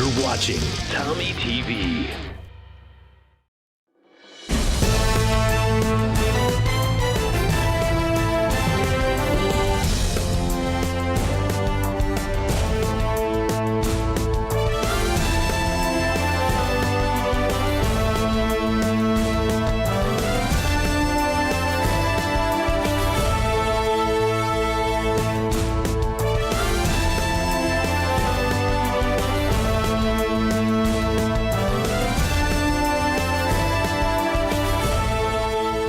You're watching Tommy TV.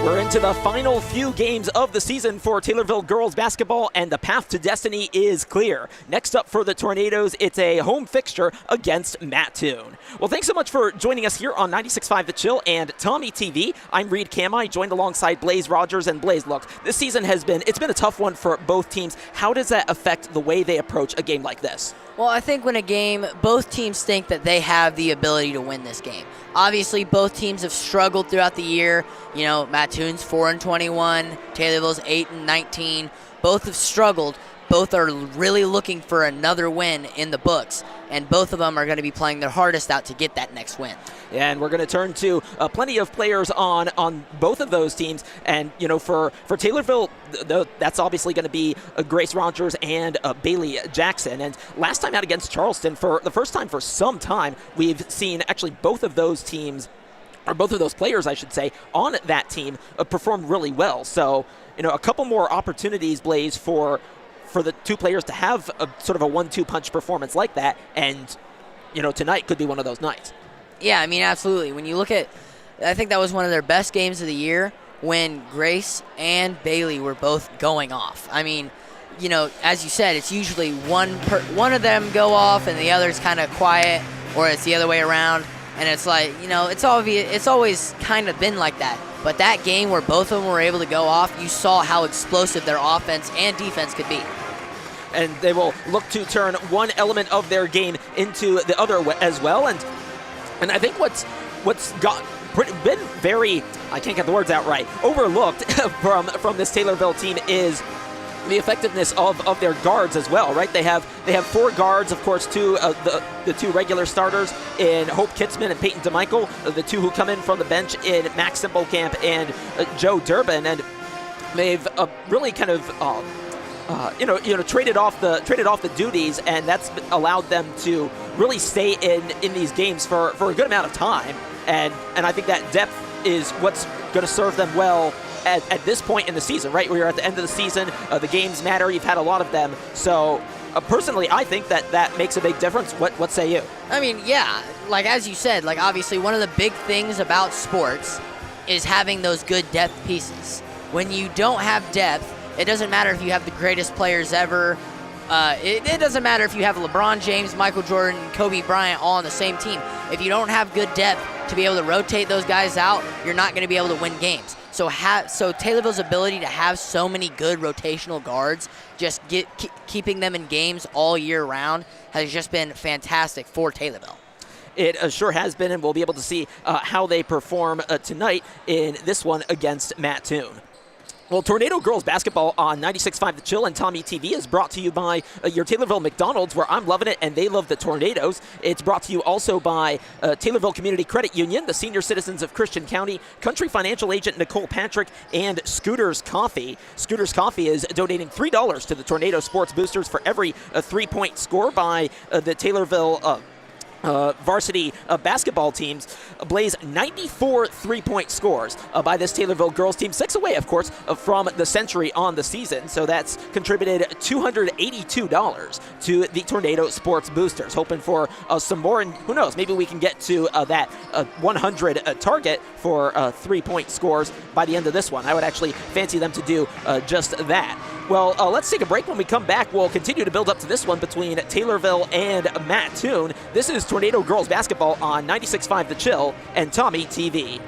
We're into the final few games of the season for Taylorville girls basketball, and the path to destiny is clear. Next up for the Tornadoes, it's a home fixture against Mattoon. Well, thanks so much for joining us here on 96.5 The Chill and Tommy TV. I'm Reed Kamai, joined alongside Blaze Rogers. And Blaze, look, this season it's been a tough one for both teams. How does that affect the way they approach a game like this? Well, I think when a game, both teams think that they have the ability to win this game. Obviously, both teams have struggled throughout the year. You know, Mattoon's 4-21, Taylorville's 8-19. Both have struggled. Both are really looking for another win in the books, and both of them are going to be playing their hardest out to get that next win. Yeah, and we're going to turn to plenty of players on both of those teams. And, you know, for Taylorville, that's obviously going to be Grace Rogers and Bailey Jackson. And last time out against Charleston, for the first time for some time, we've seen actually both of those teams, or both of those players, I should say, on that team perform really well. So, you know, a couple more opportunities, Blaze, for the two players to have a sort of a 1-2 punch performance like that. And, you know, tonight could be one of those nights. Yeah, I mean, absolutely. When you look at, I think that was one of their best games of the year when Grace and Bailey were both going off. I mean, you know, as you said, it's usually one of them go off and the other's kind of quiet, or it's the other way around. And it's like, you know, it's obvious. It's always kind of been like that. But that game where both of them were able to go off, you saw how explosive their offense and defense could be. And they will look to turn one element of their game into the other as well. And I think what's been very, I can't get the words out right, overlooked from this Taylorville team is the effectiveness of their guards as well, right? They have 4 guards, of course, the 2 regular starters in Hope Kitzman and Peyton DeMichael, the 2 who come in from the bench in Max Simplecamp and Joe Durbin, and they've really kind of traded off the duties, and that's allowed them to really stay in these games for a good amount of time, and I think that depth is what's going to serve them well at this point in the season, right? We're at the end of the season. The games matter. You've had a lot of them. So personally, I think that makes a big difference. What say you? I mean, yeah, like as you said, like obviously one of the big things about sports is having those good depth pieces. When you don't have depth, it doesn't matter if you have the greatest players ever. It doesn't matter if you have LeBron James, Michael Jordan, Kobe Bryant all on the same team. If you don't have good depth to be able to rotate those guys out, you're not going to be able to win games. So Taylorville's ability to have so many good rotational guards, just keeping them in games all year round, has just been fantastic for Taylorville. It sure has been, and we'll be able to see how they perform tonight in this one against Mattoon. Well, Tornado Girls Basketball on 96.5 The Chill and Tommy TV is brought to you by your Taylorville McDonald's, where I'm loving it and they love the Tornadoes. It's brought to you also by Taylorville Community Credit Union, the Senior Citizens of Christian County, Country Financial Agent Nicole Patrick, and Scooters Coffee. Scooters Coffee is donating $3 to the Tornado Sports Boosters for every 3-point score by the Taylorville varsity basketball teams. Blaze 94 3-point scores by this Taylorville girls team, 6 away, of course, from the century on the season. So that's contributed $282 to the Tornado Sports Boosters. Hoping for some more, and who knows, maybe we can get to that 100 target for 3-point scores by the end of this one. I would actually fancy them to do just that. Well, let's take a break. When we come back, we'll continue to build up to this one between Taylorville and Mattoon. This is Tornado Girls Basketball on 96.5 The Chill and Tommy TV.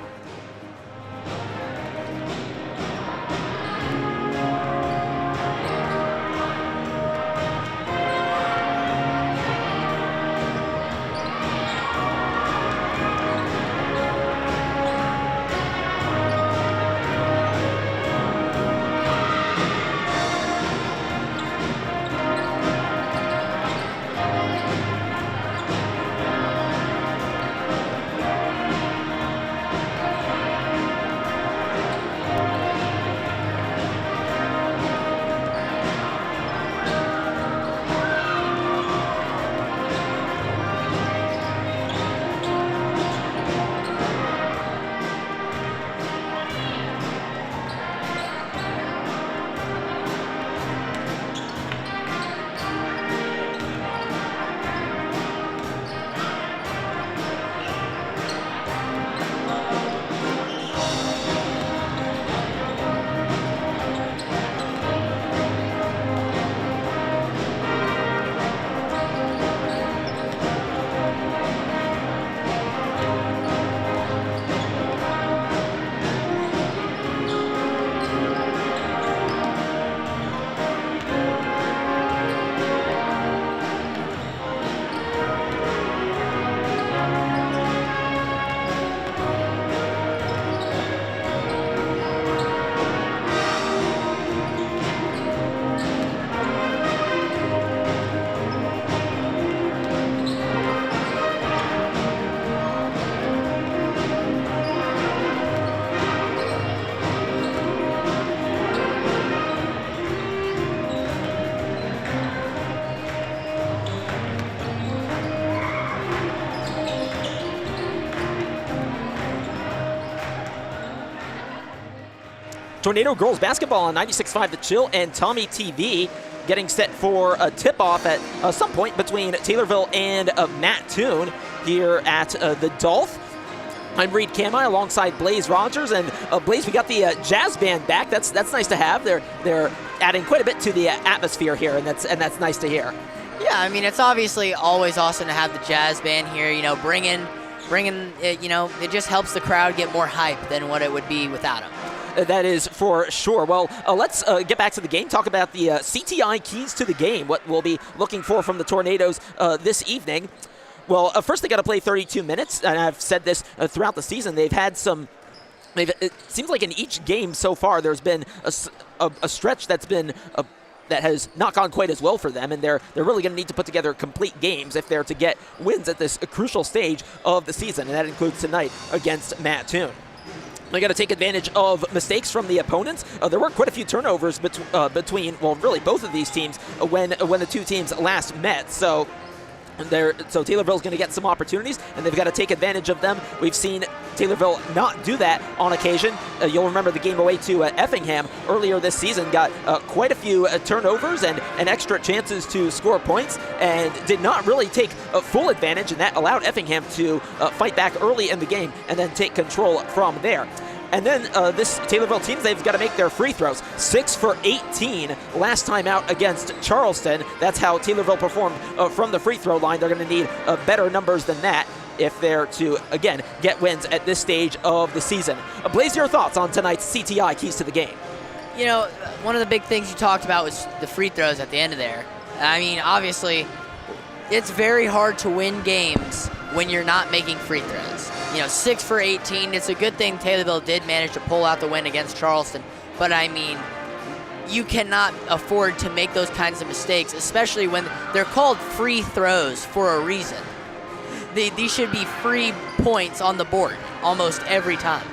Tornado girls basketball on 96.5 The Chill and Tommy TV getting set for a tip-off at some point between Taylorville and Mattoon here at the Dolph. I'm Reed Camai alongside Blaze Rogers, and Blaze, we got the jazz band back. That's nice to have. They're adding quite a bit to the atmosphere here, and that's nice to hear. Yeah, I mean, it's obviously always awesome to have the jazz band here. You know, bringing it. You know, it just helps the crowd get more hype than what it would be without them. That is for sure. Well, let's get back to the game, talk about the CTI keys to the game, what we'll be looking for from the Tornadoes this evening. Well, first they got to play 32 minutes, and I've said this throughout the season. They've had some. It seems like in each game so far, there's been a stretch that's been that has not gone quite as well for them, and they're really going to need to put together complete games if they're to get wins at this crucial stage of the season, and that includes tonight against Mattoon. They got to take advantage of mistakes from the opponents. There were quite a few turnovers between, well, really both of these teams when the two teams last met. So Taylorville's going to get some opportunities, and they've got to take advantage of them. We've seen Taylorville not do that on occasion. You'll remember the game away to Effingham earlier this season got quite a few turnovers and extra chances to score points, and did not really take full advantage, and that allowed Effingham to fight back early in the game and then take control from there. And then this Taylorville team, they've got to make their free throws. 6 for 18 last time out against Charleston. That's how Taylorville performed from the free throw line. They're going to need better numbers than that if they're to, again, get wins at this stage of the season. Blaze, your thoughts on tonight's CTI keys to the game? You know, one of the big things you talked about was the free throws at the end of there. I mean, obviously, it's very hard to win games when you're not making free throws. You know, 6 for 18, it's a good thing Taylorville did manage to pull out the win against Charleston, but I mean, you cannot afford to make those kinds of mistakes, especially when they're called free throws for a reason. These should be free points on the board almost every time.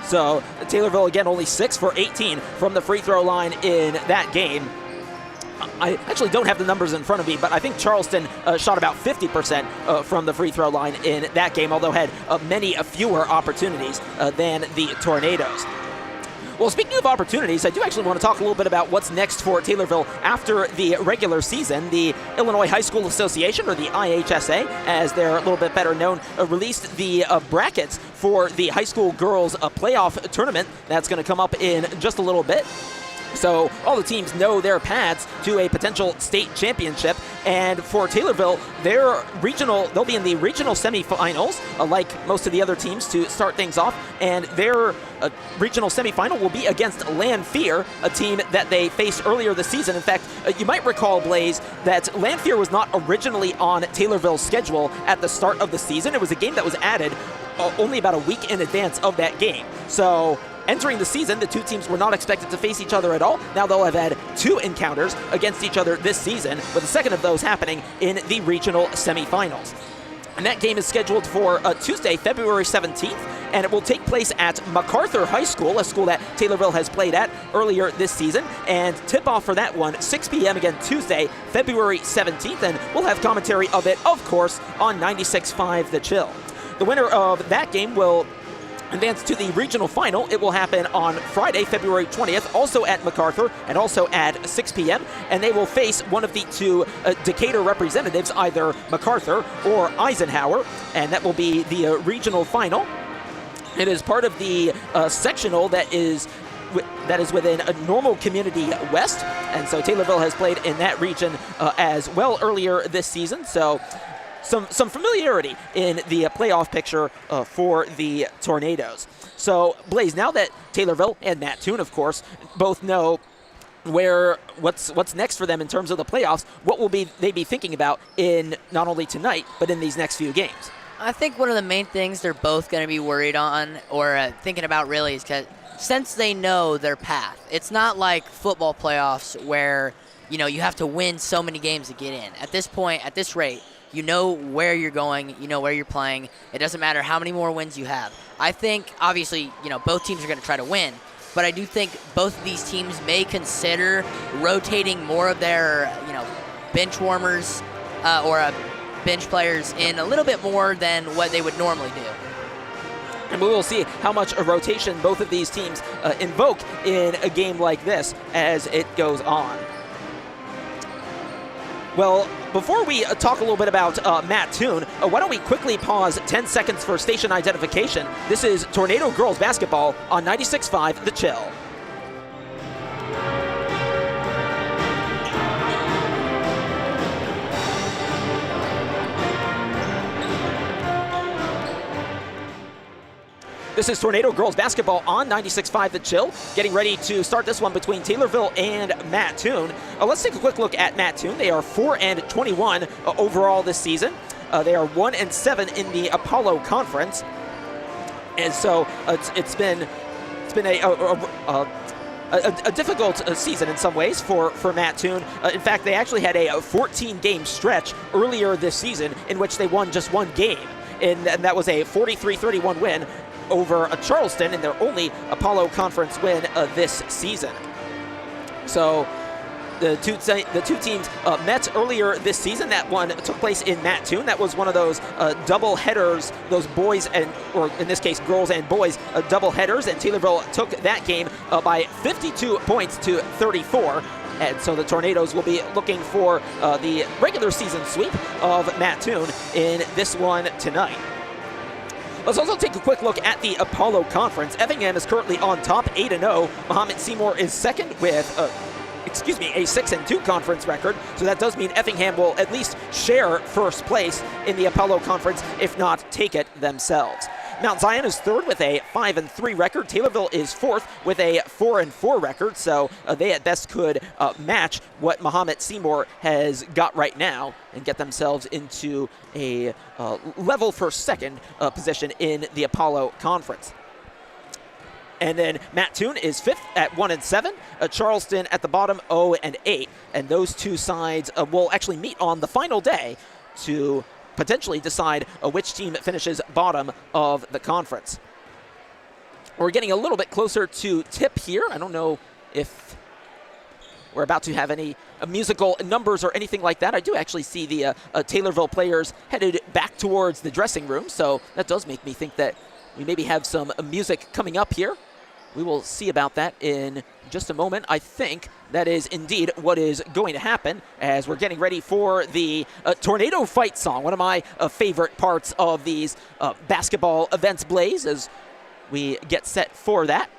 So Taylorville, again, only 6 for 18 from the free throw line in that game. I actually don't have the numbers in front of me, but I think Charleston shot about 50% from the free throw line in that game, although had many fewer opportunities than the Tornadoes. Well, speaking of opportunities, I do actually want to talk a little bit about what's next for Taylorville after the regular season. The Illinois High School Association, or the IHSA, as they're a little bit better known, released the brackets for the high school girls playoff tournament. That's going to come up in just a little bit. So all the teams know their paths to a potential state championship. And for Taylorville, they'll be in the regional semifinals, like most of the other teams, to start things off. And their regional semifinal will be against Lanphier, a team that they faced earlier this season. In fact, you might recall, Blaze, that Lanphier was not originally on Taylorville's schedule at the start of the season. It was a game that was added only about a week in advance of that game. So entering the season, the two teams were not expected to face each other at all. Now they'll have had 2 encounters against each other this season, with the second of those happening in the regional semifinals. And that game is scheduled for Tuesday, February 17th, and it will take place at MacArthur High School, a school that Taylorville has played at earlier this season. And tip-off for that one, 6 p.m. again Tuesday, February 17th, and we'll have commentary of it, of course, on 96.5 The Chill. The winner of that game will advance to the regional final. It will happen on Friday, February 20th, also at MacArthur and also at 6 p.m. And they will face one of the 2 Decatur representatives, either MacArthur or Eisenhower, and that will be the regional final. It is part of the sectional that is within a Normal Community West, and so Taylorville has played in that region as well earlier this season. So some familiarity in the playoff picture for the Tornadoes. So, Blaze, now that Taylorville and Mattoon, of course, both know what's next for them in terms of the playoffs, what will they be thinking about in not only tonight, but in these next few games? I think one of the main things they're both going to be worried on or thinking about really is because since they know their path, it's not like football playoffs where, you know, you have to win so many games to get in. At this point, at this rate, you know where you're going, you know where you're playing. It doesn't matter how many more wins you have. I think, obviously, you know, both teams are going to try to win, but I do think both of these teams may consider rotating more of their, you know, bench warmers or bench players in a little bit more than what they would normally do. And we will see how much a rotation both of these teams invoke in a game like this as it goes on. Well, before we talk a little bit about Mattoon, why don't we quickly pause 10 seconds for station identification. This is Tornado Girls Basketball on 96.5 The Chill. This is Tornado Girls Basketball on 96.5 The Chill, getting ready to start this one between Taylorville and Mattoon. Let's take a quick look at Mattoon. They are 4-21 overall this season. They are 1-7 in the Apollo Conference. And so it's been a difficult season in some ways for Mattoon. In fact, they actually had a 14-game stretch earlier this season in which they won just one game, and that was a 43-31 win over Charleston in their only Apollo Conference win this season. So the two teams met earlier this season. That one took place in Mattoon. That was one of those double headers, those boys or in this case girls and boys double headers, and Taylorville took that game by 52 points to 34. And so the Tornadoes will be looking for the regular season sweep of Mattoon in this one tonight. Let's also take a quick look at the Apollo Conference. Effingham is currently on top, 8-0. Mahomet Seymour is second with a 6-2 conference record. So that does mean Effingham will at least share first place in the Apollo Conference, if not take it themselves. Mount Zion is third with a 5-3 record. Taylorville is fourth with a 4-4 record. So they at best could match what Mahomet Seymour has got right now and get themselves into a level for second position in the Apollo Conference. And then Mattoon is fifth at 1-7. Charleston at the bottom, 0-8. And those two sides will actually meet on the final day to potentially decide which team finishes bottom of the conference. We're getting a little bit closer to tip here. I don't know if we're about to have any musical numbers or anything like that. I do actually see the Taylorville players headed back towards the dressing room, so that does make me think that we maybe have some music coming up here. We will see about that in just a moment. I think that is indeed what is going to happen as we're getting ready for the Tornado Fight Song, one of my favorite parts of these basketball events, Blaze, as we get set for that.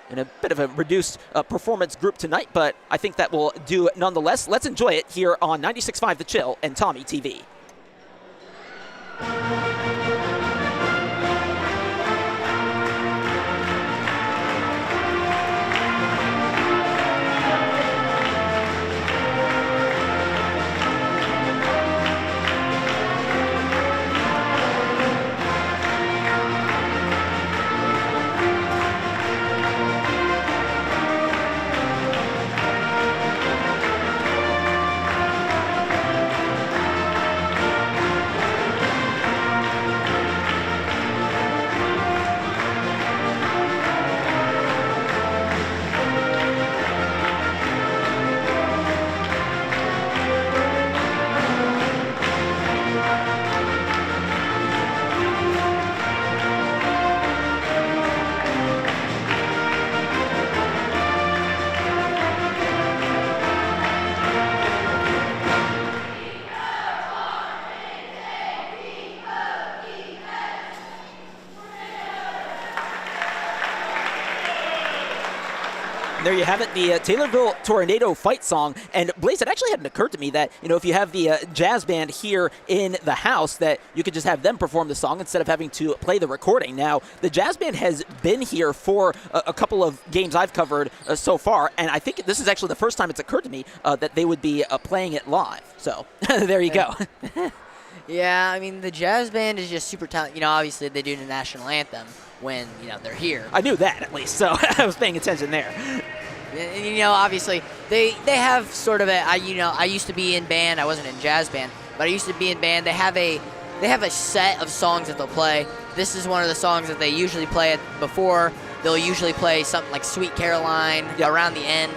In a bit of a reduced performance group tonight, but I think that will do nonetheless. Let's enjoy it here on 96.5 The Chill and Tommy TV. There you have it, the Taylorville Tornado Fight Song. And Blaze, it actually hadn't occurred to me that, if you have the jazz band here in the house, that you could just have them perform the song instead of having to play the recording. Now, the jazz band has been here for a couple of games I've covered so far, and I think this is actually the first time it's occurred to me that they would be playing it live. So, there you go. Yeah, I mean, the jazz band is just super talented. Obviously they do the national anthem when, they're here. I knew that, at least, so I was paying attention there. Obviously they have sort of I used to be in band. I wasn't in jazz band, but I used to be in band. They have a set of songs that they'll play. This is one of the songs that they usually play before. They'll usually play something like Sweet Caroline around the end.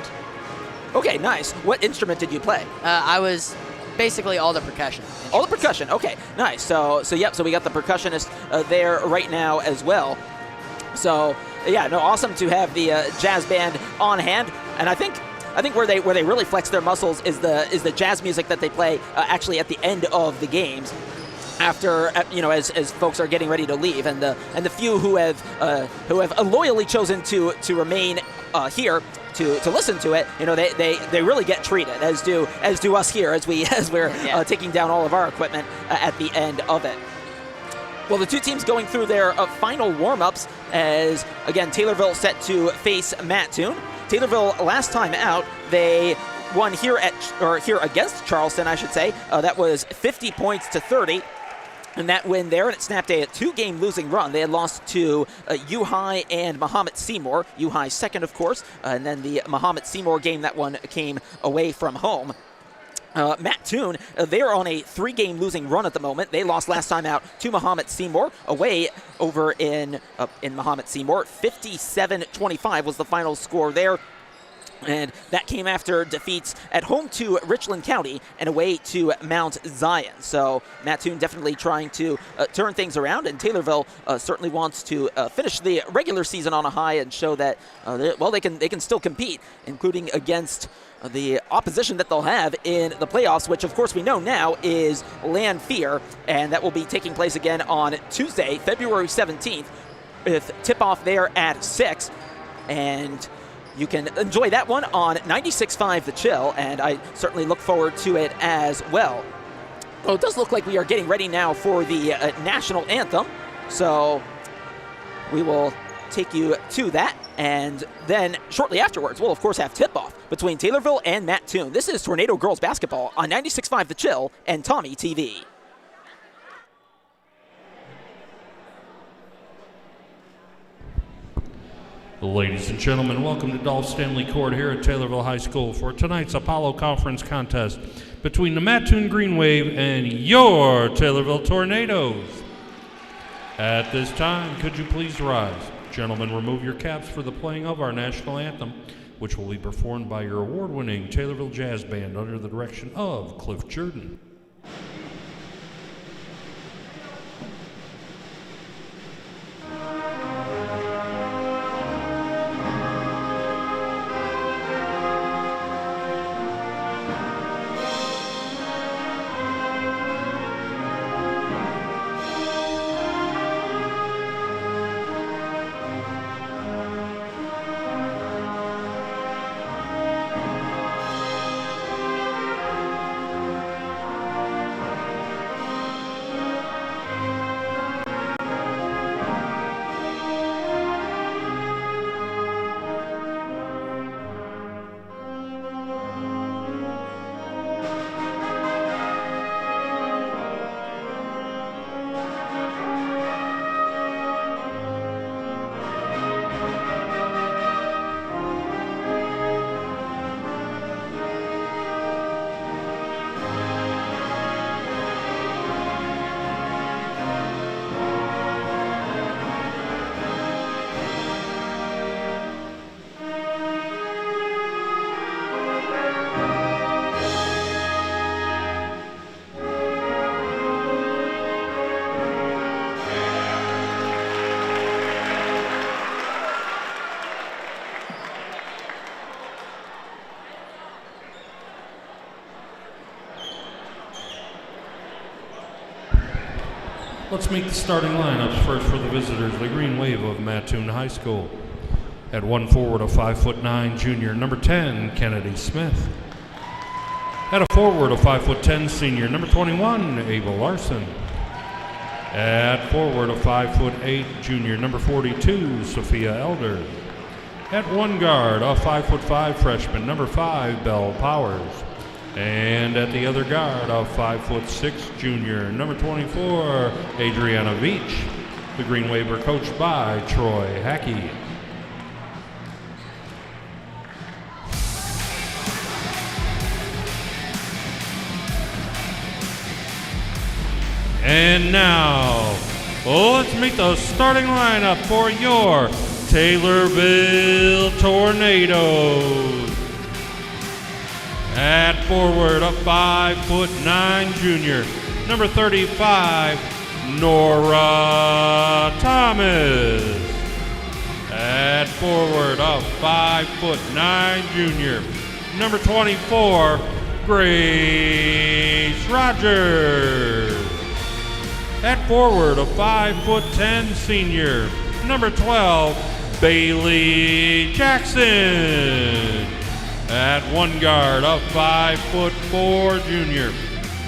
Okay, nice. What instrument did you play? I was basically all the percussion. All the percussion. Okay, nice. So yep. So we got the percussionist there right now as well. So yeah, no, awesome to have the jazz band on hand. And I think where they really flex their muscles is the jazz music that they play actually at the end of the games. After as folks are getting ready to leave, and the few who have loyally chosen to remain here to listen to it, they really get treated, as do us here as we're taking down all of our equipment at the end of it. Well, the two teams going through their final warm-ups as, again, Taylorville set to face Mattoon. Taylorville, last time out, they won here against Charleston, I should say. That was 50 points to 30. And that win there, and it snapped a 2-game losing run. They had lost to U-High and Mahomet Seymour. U-High second, of course, and then the Mahomet Seymour game, that one came away from home. Mattoon, they're on a 3-game losing run at the moment. They lost last time out to Mahomet Seymour away over in Mahomet Seymour. 57-25 was the final score there. And that came after defeats at home to Richland County and away to Mount Zion. So Mattoon definitely trying to turn things around, and Taylorville certainly wants to finish the regular season on a high and show that they can still compete, including against the opposition that they'll have in the playoffs, which of course we know now is Lanphier, and that will be taking place again on Tuesday, February 17th, with tip-off there at 6. And you can enjoy that one on 96.5 The Chill, and I certainly look forward to it as well. Well, it does look like we are getting ready now for the national anthem, so we will take you to that, and then shortly afterwards, we'll of course have tip-off between Taylorville and Mattoon. This is Tornado Girls Basketball on 96.5 The Chill and Tommy TV. Ladies and gentlemen, welcome to Dolph Stanley Court here at Taylorville High School for tonight's Apollo Conference contest between the Mattoon Green Wave and your Taylorville Tornadoes. At this time, could you please rise? Gentlemen, remove your caps for the playing of our national anthem, which will be performed by your award-winning Taylorville Jazz Band under the direction of Cliff Jordan. Let's meet the starting lineups. First for the visitors, the Green Wave of Mattoon High School. At one forward, a 5'9" junior, number 10, Kennedy Smith. At a forward, a 5'10" senior, number 21, Abel Larson. At forward, a 5'8" junior, number 42, Sophia Elder. At one guard, a 5'5" freshman, number 5, Belle Powers. And at the other guard, a 5'6" junior, number 24, Adriana Veach. The Green Wave are coached by Troy Hackey. And now, let's meet the starting lineup for your Taylorville Tornadoes. At forward, a 5'9" junior, number 35, Nora Thomas. At forward, a 5'9" junior, number 24, Grace Rogers. At forward, a 5'10" senior, number 12, Bailey Jackson. At one guard, a 5'4" junior,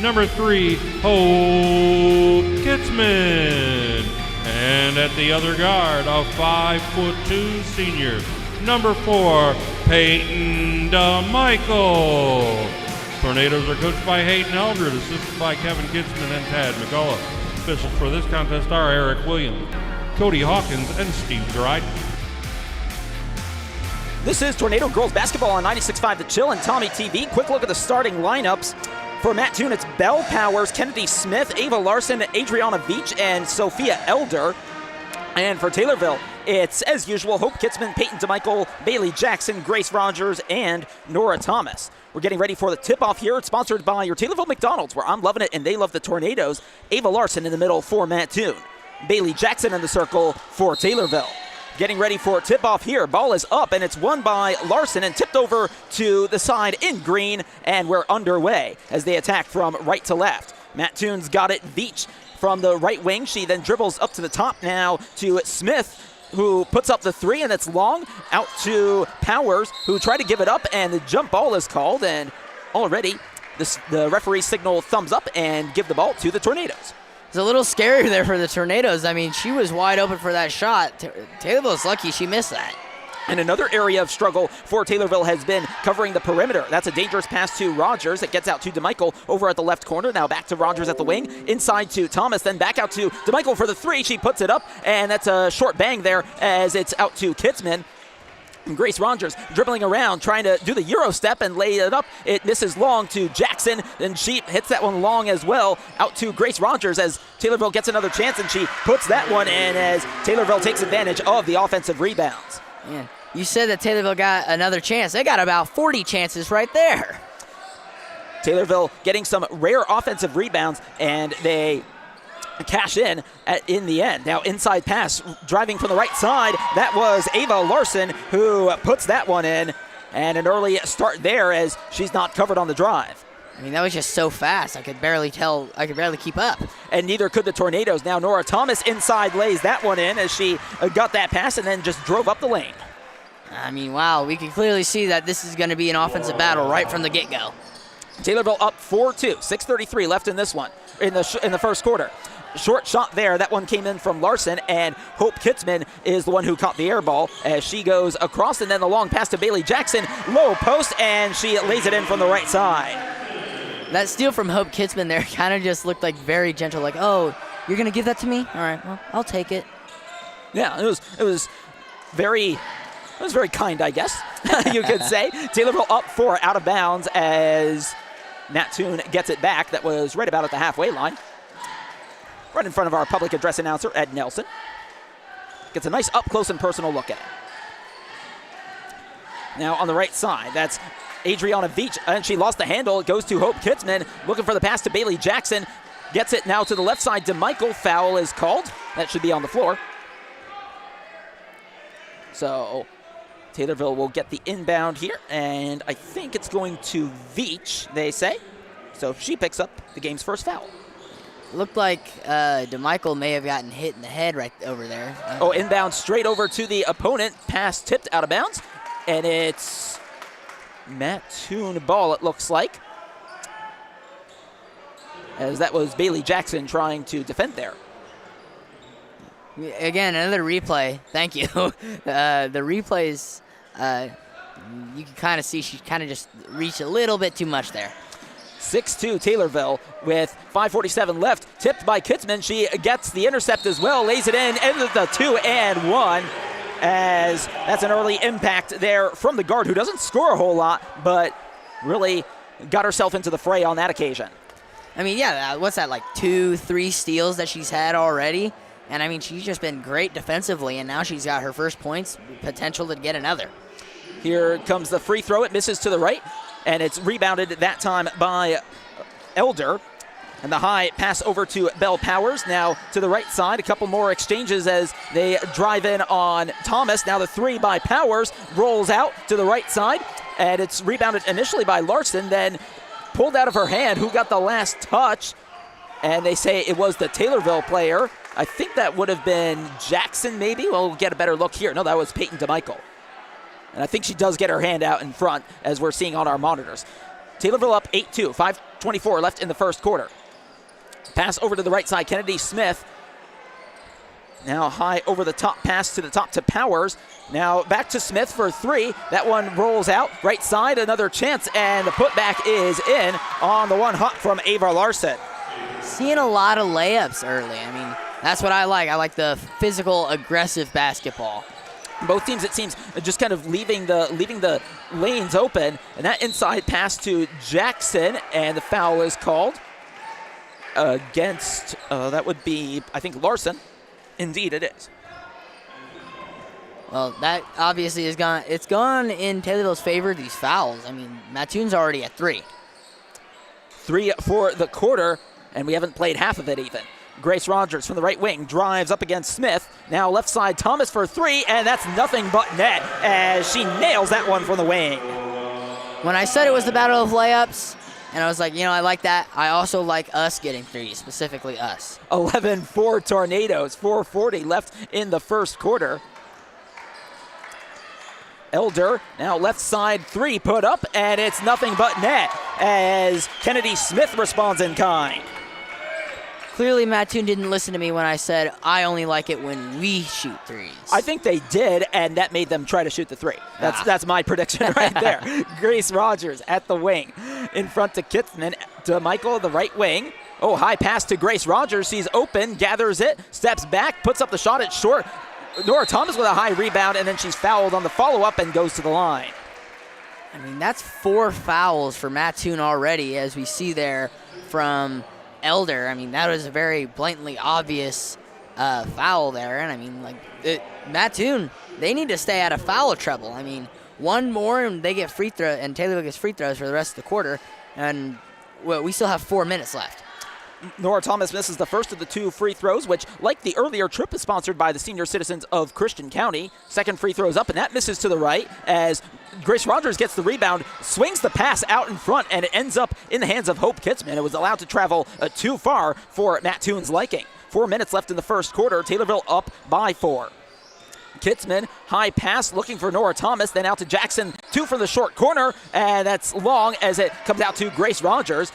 number 3, Hope Kitzman. And at the other guard, a 5'2" senior, number 4, Peyton DeMichael. Tornadoes are coached by Hayden Eldred, assisted by Kevin Kitzman and Tad McCullough. Officials for this contest are Eric Williams, Cody Hawkins, and Steve Dryden. This is Tornado Girls Basketball on 96.5 The Chill and Tommy TV. Quick look at the starting lineups. For Mattoon, it's Belle Powers, Kennedy Smith, Ava Larson, Adriana Veach, and Sophia Elder. And for Taylorville, it's, as usual, Hope Kitzman, Peyton DeMichael, Bailey Jackson, Grace Rogers, and Nora Thomas. We're getting ready for the tip-off here. It's sponsored by your Taylorville McDonald's, where I'm loving it and they love the Tornadoes. Ava Larson in the middle for Mattoon. Bailey Jackson in the circle for Taylorville. Getting ready for tip-off here. Ball is up, and it's won by Larson and tipped over to the side in green, and we're underway as they attack from right to left. Mattoon's got it. Veach from the right wing. She then dribbles up to the top now to Smith, who puts up the three, and it's long out to Powers, who tried to give it up, and the jump ball is called, and already the referee signal thumbs up and give the ball to the Tornadoes. It's a little scary there for the Tornadoes. I mean, she was wide open for that shot. Taylorville's lucky she missed that. And another area of struggle for Taylorville has been covering the perimeter. That's a dangerous pass to Rogers. It gets out to DeMichael over at the left corner. Now back to Rogers at the wing. Inside to Thomas, then back out to DeMichael for the three. She puts it up, and that's a short bang there as it's out to Kitzman. And Grace Rogers dribbling around, trying to do the Euro step and lay it up. It misses long to Jackson. Then she hits that one long as well. Out to Grace Rogers as Taylorville gets another chance, and she puts that one in as Taylorville takes advantage of the offensive rebounds. Man, you said that Taylorville got another chance. They got about 40 chances right there. Taylorville getting some rare offensive rebounds, and they cash in the end. Now inside pass, driving from the right side. That was Ava Larson who puts that one in, and an early start there as she's not covered on the drive. I mean, that was just so fast. I could barely keep up. And neither could the Tornadoes. Now Nora Thomas inside lays that one in as she got that pass and then just drove up the lane. I mean, wow, we can clearly see that this is going to be an offensive battle right from the get-go. Taylorville up 4-2, 6:33 left in this one, in the first quarter. Short shot there. That one came in from Larson, and Hope Kitzman is the one who caught the air ball as she goes across, and then the long pass to Bailey Jackson. Low post, and she lays it in from the right side. That steal from Hope Kitzman there kind of just looked like very gentle, like, oh, you're going to give that to me? All right, well, I'll take it. Yeah, it was very kind, I guess, you could say. Taylorville up 4 out of bounds as Mattoon gets it back. That was right about at the halfway line. Right in front of our public address announcer, Ed Nelson. Gets a nice up-close and personal look at it. Now on the right side, that's Adriana Veach, and she lost the handle. It goes to Hope Kitzman, looking for the pass to Bailey Jackson. Gets it now to the left side. DeMichael, foul is called. That should be on the floor. So Taylorville will get the inbound here, and I think it's going to Veach, they say. So she picks up the game's first foul. Looked like DeMichael may have gotten hit in the head right over there. Oh, inbound straight over to the opponent. Pass tipped out of bounds. And it's Mattoon ball, it looks like. As that was Bailey Jackson trying to defend there. Again, another replay. Thank you. The replays, you can kind of see she kind of just reached a little bit too much there. 6-2 Taylorville with 5:47 left. Tipped by Kitzman. She gets the intercept as well. Lays it in. Ends with the 2-and-1. As that's an early impact there from the guard who doesn't score a whole lot, but really got herself into the fray on that occasion. I mean, yeah, what's that, like 2-3 steals that she's had already? And I mean, she's just been great defensively, and now she's got her first points, potential to get another. Here comes the free throw. It misses to the right. and it's rebounded that time by Elder. And the high pass over to Bell Powers. Now to the right side, a couple more exchanges as they drive in on Thomas. Now the three by Powers rolls out to the right side, and it's rebounded initially by Larson, then pulled out of her hand. Who got the last touch? And they say it was the Taylorville player. I think that would have been Jackson maybe. Well, we'll get a better look here. No, that was Peyton DeMichael. And I think she does get her hand out in front as we're seeing on our monitors. Taylorville up 8-2, 5:24 left in the first quarter. Pass over to the right side, Kennedy Smith. Now high over the top pass to the top to Powers. Now back to Smith for three. That one rolls out. Right side, another chance, and the putback is in on the one hop from Ava Larson. Seeing a lot of layups early. I mean, that's what I like. I like the physical, aggressive basketball. Both teams, it seems, just kind of leaving the lanes open. And that inside pass to Jackson, and the foul is called against, that would be, I think, Larson. Indeed, it is. Well, that obviously is gone. It's gone in Taylorville's favor, these fouls. I mean, Mattoon's already at 3. 3 for the quarter, and we haven't played half of it even. Grace Rogers from the right wing drives up against Smith. Now left side, Thomas for 3, and that's nothing but net as she nails that one from the wing. When I said it was the battle of layups, and I was like, I like that. I also like us getting 3, specifically us. 11-4 Tornadoes, 4:40 left in the first quarter. Elder, now left side 3 put up, and it's nothing but net as Kennedy Smith responds in kind. Clearly, Mattoon didn't listen to me when I said I only like it when we shoot 3s. I think they did, and that made them try to shoot the 3. That's my prediction right there. Grace Rogers at the wing. In front to Kitzman, to Michael, the right wing. Oh, high pass to Grace Rogers. She's open, gathers it, steps back, puts up the shot at short. Nora Thomas with a high rebound, and then she's fouled on the follow-up and goes to the line. I mean, that's 4 fouls for Mattoon already, as we see there from Elder. I mean, that was a very blatantly obvious foul there. And, I mean, Mattoon, they need to stay out of foul trouble. I mean, one more and they get free throw, and Taylorville gets free throws for the rest of the quarter. And we still have 4 minutes left. Nora Thomas misses the first of the 2 free throws, which, like the earlier trip, is sponsored by the senior citizens of Christian County. Second free throw is up, and that misses to the right as Grace Rogers gets the rebound, swings the pass out in front, and it ends up in the hands of Hope Kitzman. It was allowed to travel too far for Mattoon's liking. 4 minutes left in the first quarter. Taylorville up by 4. Kitzman, high pass, looking for Nora Thomas, then out to Jackson, 2 from the short corner, and that's long as it comes out to Grace Rogers.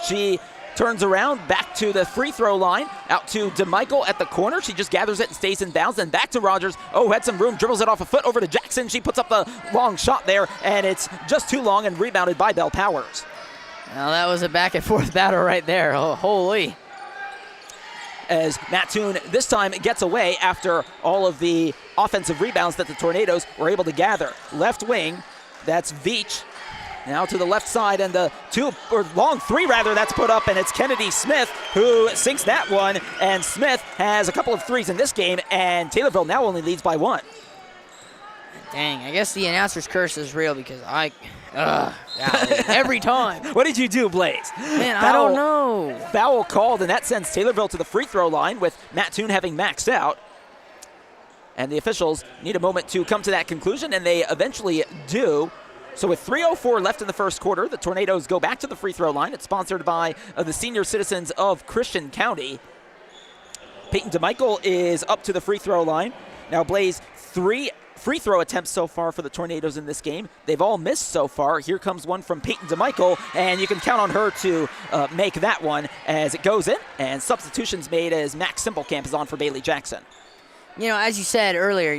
She turns around, back to the free throw line, out to DeMichael at the corner. She just gathers it and stays in bounds, then back to Rogers. Oh, had some room, dribbles it off a foot over to Jackson. She puts up the long shot there, and it's just too long and rebounded by Bell Powers. Well, that was a back and forth battle right there. Oh, holy. As Mattoon this time gets away after all of the offensive rebounds that the Tornadoes were able to gather. Left wing, that's Veach. Now to the left side, and the long three that's put up, and it's Kennedy Smith who sinks that one, and Smith has a couple of threes in this game, and Taylorville now only leads by 1. Dang, I guess the announcer's curse is real because every time. What did you do, Blaze? Man, I don't know. Foul called, and that sends Taylorville to the free throw line with Mattoon having maxed out. And the officials need a moment to come to that conclusion, and they eventually do. So with 3:04 left in the first quarter, the Tornadoes go back to the free throw line. It's sponsored by the senior citizens of Christian County. Peyton DeMichael is up to the free throw line. Now, Blaze, 3 free throw attempts so far for the Tornadoes in this game. They've all missed so far. Here comes one from Peyton DeMichael, and you can count on her to make that one as it goes in. And substitutions made as Max Simplecamp is on for Bailey Jackson. As you said earlier,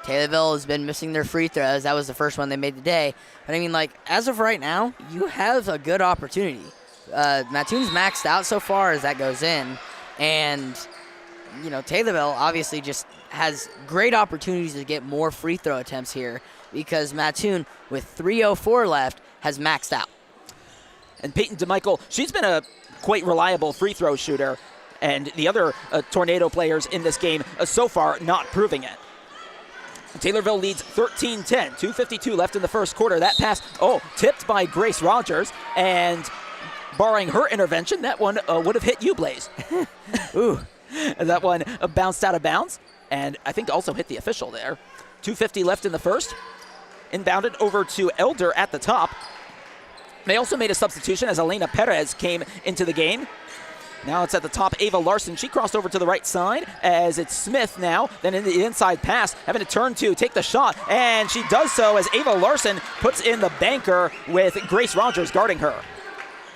Taylorville has been missing their free throws. That was the first one they made today. But, as of right now, you have a good opportunity. Mattoon's maxed out so far as that goes in. And, Taylorville obviously just has great opportunities to get more free throw attempts here because Mattoon, with 3:04 left, has maxed out. And Peyton DeMichael, she's been a quite reliable free throw shooter. And the other Tornado players in this game so far not proving it. Taylorville leads 13-10, 2:52 left in the first quarter. That pass, tipped by Grace Rogers, and barring her intervention, that one would have hit you, Blaze. Ooh, that one bounced out of bounds, and I think also hit the official there. 2:50 left in the first. Inbounded over to Elder at the top. They also made a substitution as Elena Perez came into the game. Now it's at the top, Ava Larson. She crossed over to the right side as it's Smith now. Then in the inside pass, having to turn to take the shot. And she does so as Ava Larson puts in the banker with Grace Rogers guarding her.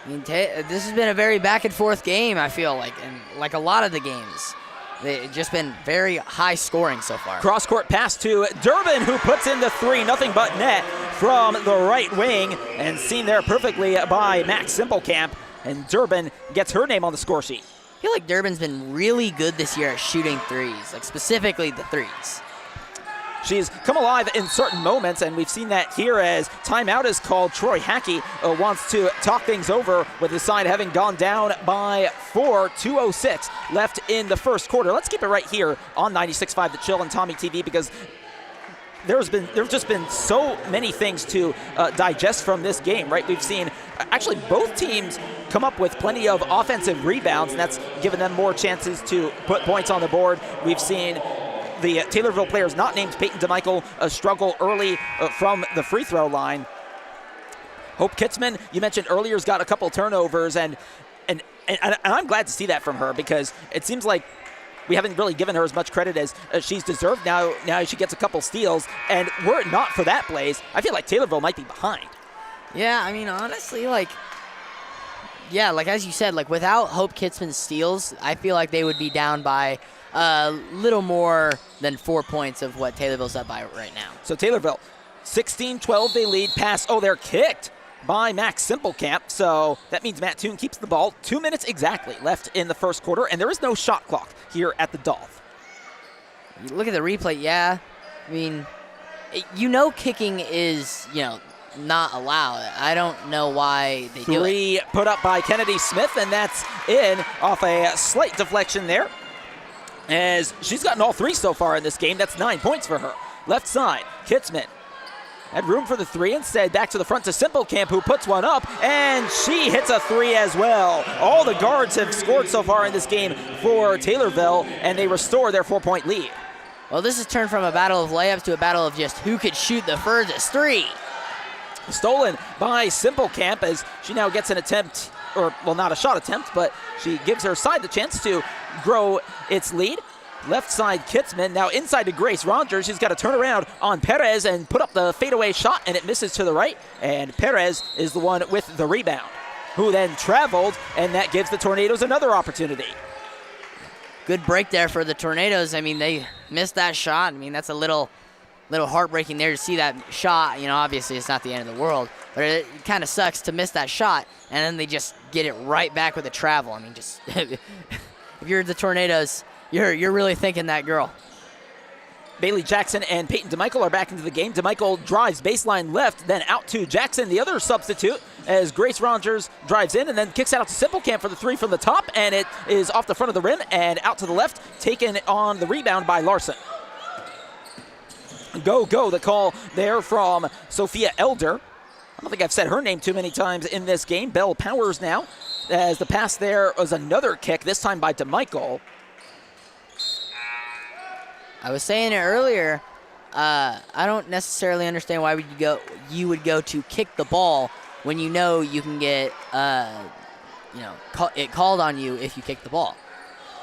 I mean, this has been a very back and forth game, I feel like, and like a lot of the games. They've just been very high scoring so far. Cross-court pass to Durbin, who puts in the three, nothing but net from the right wing, and seen there perfectly by Max Simplecamp. And Durbin gets her name on the score sheet. I feel like Durbin's been really good this year at shooting threes, like specifically the threes. She's come alive in certain moments, and we've seen that here as timeout is called. Troy Hackey wants to talk things over with the side having gone down by 4, 2:06 left in the first quarter. Let's keep it right here on 96.5 The Chill and Tommy TV, because there's just been so many things to digest from this game, right? We've seen actually both teams come up with plenty of offensive rebounds, and that's given them more chances to put points on the board. We've seen the Taylorville players not named Peyton DeMichael struggle early from the free throw line. Hope Kitzman, you mentioned earlier, has got a couple turnovers, and I'm glad to see that from her, because it seems like we haven't really given her as much credit as she's deserved. Now she gets a couple steals, and were it not for that, Blaze, I feel like Taylorville might be behind. Yeah, I mean, honestly, like as you said, like without Hope Kitzman's steals, I feel like they would be down by a little more than 4 points of what Taylorville's up by right now. So Taylorville, 16-12, they lead pass. They're kicked by Max Simplecamp, so that means Mattoon keeps the ball. 2 minutes exactly left in the first quarter, and there is no shot clock here at the Dolph. You look at the replay, yeah. I mean, kicking is, not allowed. I don't know why they do it. Three put up by Kennedy Smith, and that's in off a slight deflection there, as she's gotten all three so far in this game. That's 9 points for her. Left side, Kitzman had room for the three, instead back to the front to Simplecamp, who puts one up, and she hits a three as well. All the guards have scored so far in this game for Taylorville, and they restore their 4-point lead. Well, this has turned from a battle of layups to a battle of just who could shoot the furthest three. Stolen by Simplecamp as she now gets an attempt, or, well, not a shot attempt, but she gives her side the chance to grow its lead. Left side, Kitzman, now inside to Grace Rogers. She's got to turn around on Perez and put up the fadeaway shot, and it misses to the right, and Perez is the one with the rebound, who then traveled, and that gives the Tornadoes another opportunity. Good break there for the Tornadoes. I mean, they missed that shot. I mean, that's a little heartbreaking there to see that shot. Obviously it's not the end of the world, but it kind of sucks to miss that shot, and then they just get it right back with a travel. I mean, just if you're the Tornadoes, you're really thinking that girl. Bailey Jackson and Peyton DeMichael are back into the game. DeMichael drives baseline left, then out to Jackson, the other substitute, as Grace Rogers drives in and then kicks out to Simplecamp for the three from the top, and it is off the front of the rim and out to the left, taken on the rebound by Larson. Go, the call there from Sophia Elder. I don't think I've said her name too many times in this game. Bell Powers now, as the pass there was another kick, this time by DeMichael. I was saying it earlier, I don't necessarily understand why you would go to kick the ball when you can get it called on you if you kick the ball.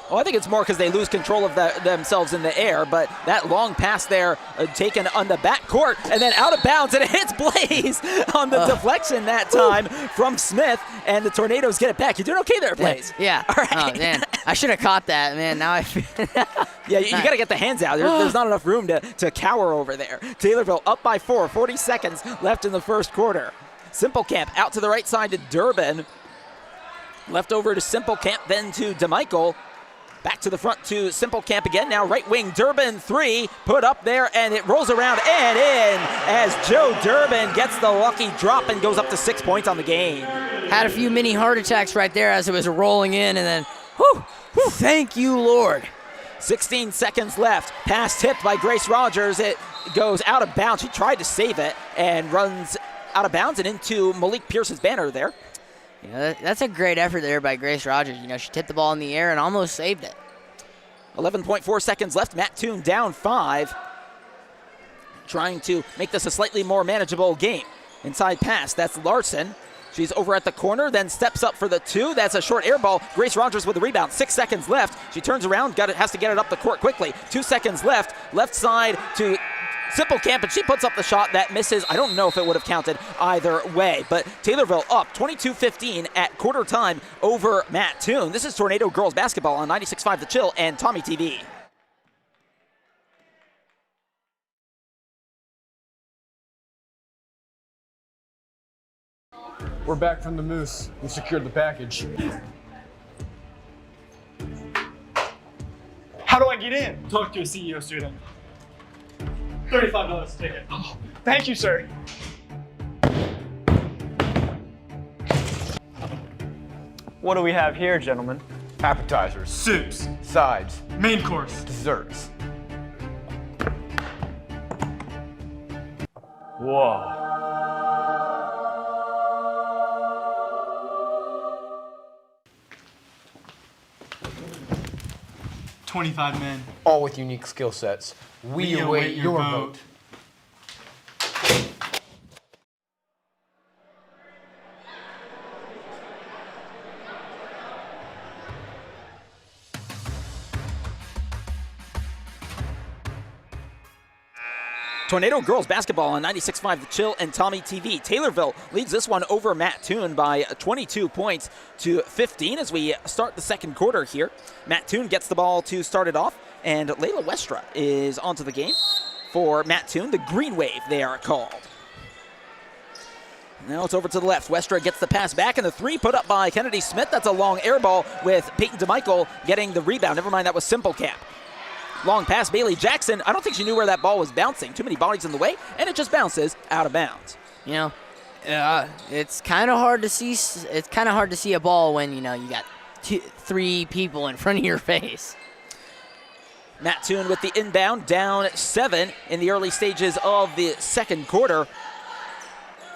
Well, I think it's more because they lose control of themselves in the air, but that long pass there taken on the back court and then out of bounds, and it hits Blaze on the deflection that time from Smith, and the Tornadoes get it back. You doing okay there, Blaze? Yeah. All right. Oh, man. I should have caught that, man. Now I feel Yeah, you got to get the hands out. There's not enough room to cower over there. Taylorville up by 4, 40 seconds left in the first quarter. Simplecamp out to the right side to Durbin. Left over to Simplecamp, then to DeMichael. Back to the front to Simplecamp again. Now right wing, Durbin, three, put up there, and it rolls around and in as Joe Durbin gets the lucky drop and goes up to 6 points on the game. Had a few mini heart attacks right there as it was rolling in, and then, thank you, Lord. 16 seconds left. Pass tipped by Grace Rogers. It goes out of bounds. She tried to save it and runs out of bounds and into Malik Pierce's banner there. Yeah, that's a great effort there by Grace Rogers. You know, she tipped the ball in the air and almost saved it. 11.4 seconds left. Mattoon down 5. Trying to make this a slightly more manageable game. Inside pass, that's Larson. She's over at the corner, then steps up for the 2. That's a short air ball. Grace Rogers with the rebound. 6 seconds left. She turns around, has to get it up the court quickly. 2 seconds left. Left side to Simplecamp, and she puts up the shot that misses. I don't know if it would have counted either way, but Taylorville up 22-15 at quarter time over Mattoon. This is Tornado Girls Basketball on 96.5 The Chill and Tommy TV. We're back from the Moose. We secured the package. How do I get in? Talk to a CEO student. $35 ticket. Oh, thank you, sir. What do we have here, gentlemen? Appetizers, Soups. sides, Main course. desserts. Whoa. $25 men. All with unique skill sets. We await your vote. Tornado Girls Basketball on 96.5 The Chill and Tommy TV. Taylorville leads this one over Mattoon by 22 points to 15 as we start the second quarter here. Mattoon gets the ball to start it off, and Layla Westra is onto the game for Mattoon. The Green Wave, they are called. Now it's over to the left. Westra gets the pass back, and the 3 put up by Kennedy Smith. That's a long air ball with Peyton DeMichael getting the rebound. Never mind, that was Simplecamp. Long pass, Bailey Jackson. I don't think she knew where that ball was bouncing. Too many bodies in the way, and it just bounces out of bounds. You know, it's kind of hard to see. It's kind of hard to see a ball when you got 3 people in front of your face. Mattoon with the inbound, down 7 in the early stages of the second quarter.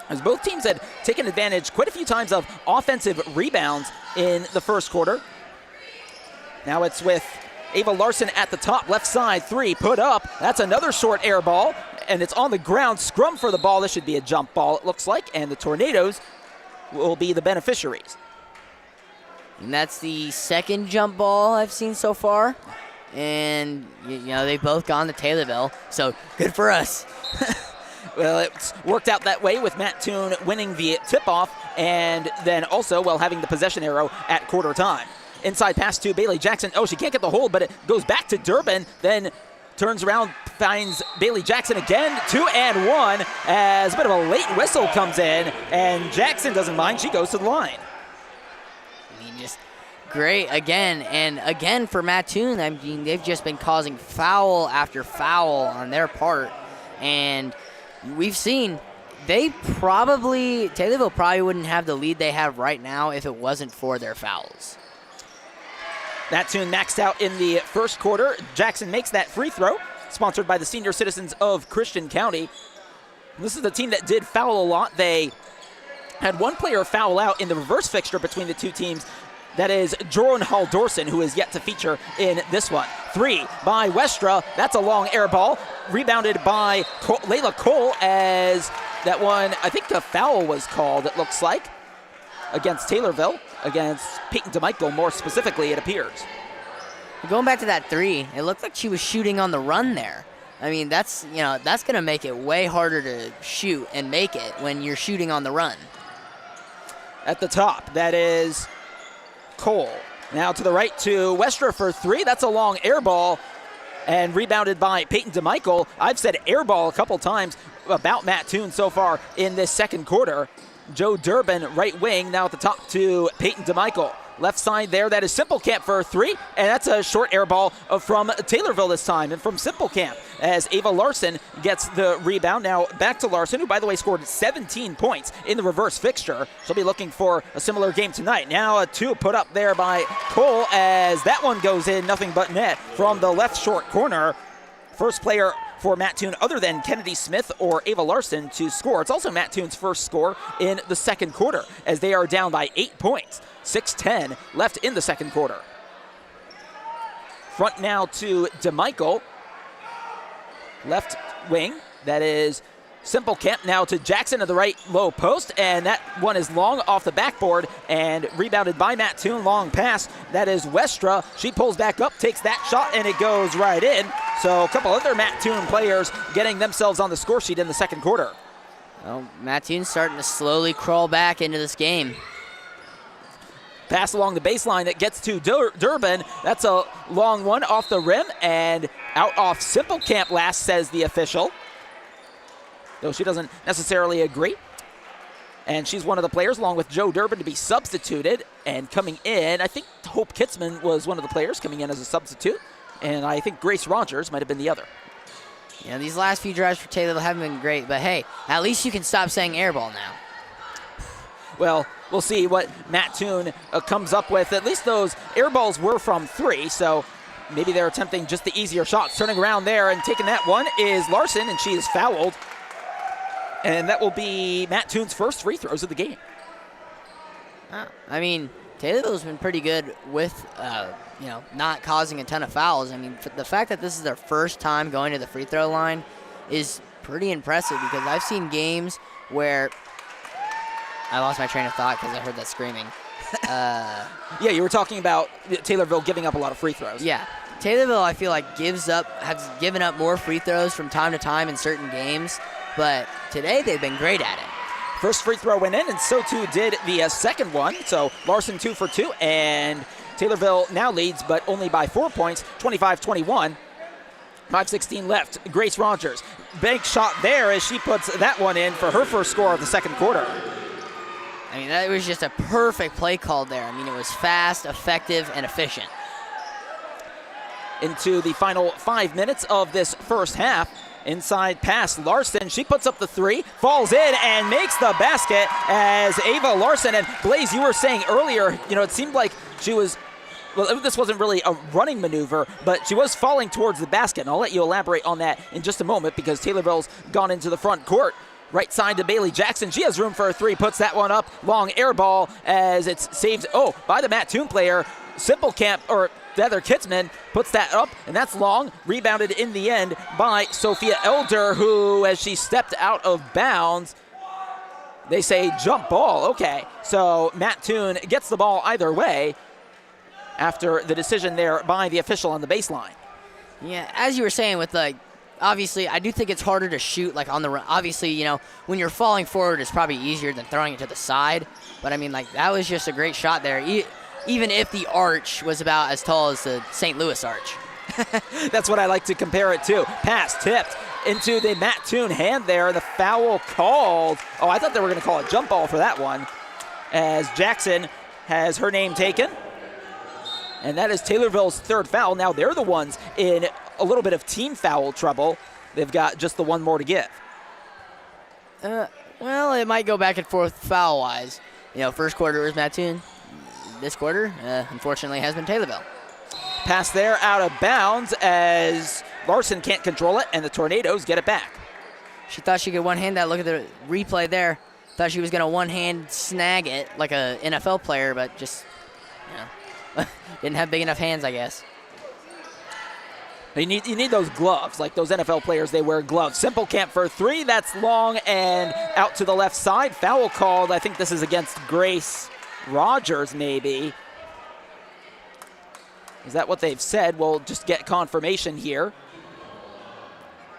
As both teams had taken advantage quite a few times of offensive rebounds in the first quarter. Now it's with Ava Larson at the top, left side, 3 put up. That's another short air ball, and it's on the ground. Scrum for the ball. This should be a jump ball, it looks like, and the Tornadoes will be the beneficiaries. And that's the second jump ball I've seen so far. And, they've both gone to Taylorville, so good for us. Well, it's worked out that way with Mattoon winning the tip-off and then also, having the possession arrow at quarter time. Inside pass to Bailey Jackson. Oh, she can't get the hold, but it goes back to Durbin, then turns around, finds Bailey Jackson again, 2 and 1, as a bit of a late whistle comes in, and Jackson doesn't mind. She goes to the line. I mean, just great again, and again for Mattoon. I mean, they've just been causing foul after foul on their part, and we've seen Taylorville probably wouldn't have the lead they have right now if it wasn't for their fouls. Mattoon maxed out in the first quarter. Jackson makes that free throw, sponsored by the senior citizens of Christian County. This is the team that did foul a lot. They had one player foul out in the reverse fixture between the two teams. That is Joran Haldorsen, who is yet to feature in this one. 3 by Westra. That's a long air ball. Rebounded by Layla Cole, as that one, I think the foul was called, it looks like, against Taylorville, against Peyton DeMichael more specifically, it appears. Going back to that 3, it looked like she was shooting on the run there. I mean, that's going to make it way harder to shoot and make it when you're shooting on the run. At the top, that is Cole. Now to the right to Westra for 3. That's a long air ball and rebounded by Peyton DeMichael. I've said air ball a couple times about Mattoon so far in this second quarter. Joe Durbin, right wing, now at the top to Peyton DeMichael. Left side there, that is Simplecamp for 3, and that's a short air ball from Taylorville this time, and from Simplecamp, as Ava Larson gets the rebound. Now back to Larson, who, by the way, scored 17 points in the reverse fixture. She'll be looking for a similar game tonight. Now a 2 put up there by Cole, as that one goes in, nothing but net from the left short corner. First player for Mattoon other than Kennedy Smith or Ava Larson to score. It's also Mattoon's first score in the second quarter as they are down by 8 points. 6:10 left in the second quarter. Front now to DeMichael. Left wing, that is Simple Camp now to Jackson at the right low post, and that one is long off the backboard and rebounded by Mattoon. Long pass, that is Westra. She pulls back up, takes that shot, and it goes right in. So a couple other Mattoon players getting themselves on the score sheet in the second quarter. Well, Mattoon's starting to slowly crawl back into this game. Pass along the baseline that gets to Durbin. That's a long one off the rim and out off Simple Camp last, says the official. Though she doesn't necessarily agree. And she's one of the players, along with Joe Durbin, to be substituted. And coming in, I think Hope Kitzman was one of the players coming in as a substitute. And I think Grace Rogers might have been the other. Yeah, these last few drives for Taylor haven't been great, but hey, at least you can stop saying airball now. Well, we'll see what Mattoon comes up with. At least those air balls were from 3, so maybe they're attempting just the easier shots. Turning around there and taking that one is Larson, and she is fouled. And that will be Mattoon's first free throws of the game. I mean, Taylorville's been pretty good with, not causing a ton of fouls. I mean, the fact that this is their first time going to the free throw line is pretty impressive because I've seen games where I lost my train of thought because I heard that screaming. Yeah, you were talking about Taylorville giving up a lot of free throws. Yeah. Taylorville, I feel like, has given up more free throws from time to time in certain games, but today they've been great at it. First free throw went in, and so too did the second one. So Larson 2 for 2, and Taylorville now leads, but only by 4 points, 25-21. 5:16 left. Grace Rogers, bank shot there as she puts that one in for her first score of the second quarter. I mean, that was just a perfect play call there. I mean, it was fast, effective, and efficient. Into the final 5 minutes of this first half. Inside pass, Larson, she puts up the 3, falls in and makes the basket as Ava Larson. And Blaze, you were saying earlier, it seemed like she was, well, this wasn't really a running maneuver, but she was falling towards the basket. And I'll let you elaborate on that in just a moment because Taylorville's gone into the front court. Right side to Bailey Jackson. She has room for a 3, puts that one up. Long air ball as it's saved, by the Mattoon player. Simple Camp, or rather Kitzman, puts that up, and that's long. Rebounded in the end by Sophia Elder, who, as she stepped out of bounds, they say jump ball. Okay, so Mattoon gets the ball either way after the decision there by the official on the baseline. Yeah, as you were saying with obviously, I do think it's harder to shoot on the run. Obviously, when you're falling forward, it's probably easier than throwing it to the side. But I mean, that was just a great shot there. Even if the arch was about as tall as the St. Louis arch. That's what I like to compare it to. Pass tipped into the Mattoon hand there. The foul called. Oh, I thought they were going to call a jump ball for that one, as Jackson has her name taken. And that is Taylorville's third foul. Now they're the ones in a little bit of team foul trouble. They've got just the one more to give. Well, it might go back and forth foul-wise. First quarter was Mattoon. This quarter, unfortunately, has been Taylorville. Pass there out of bounds as Larson can't control it, and the Tornadoes get it back. She thought she could one-hand that. Look at the replay there. Thought she was going to one-hand snag it like an NFL player, but just, didn't have big enough hands, I guess. You need those gloves. Like those NFL players, they wear gloves. Simple Camp for 3. That's long and out to the left side. Foul called. I think this is against Grace Rogers, maybe. Is that what they've said? We'll just get confirmation here.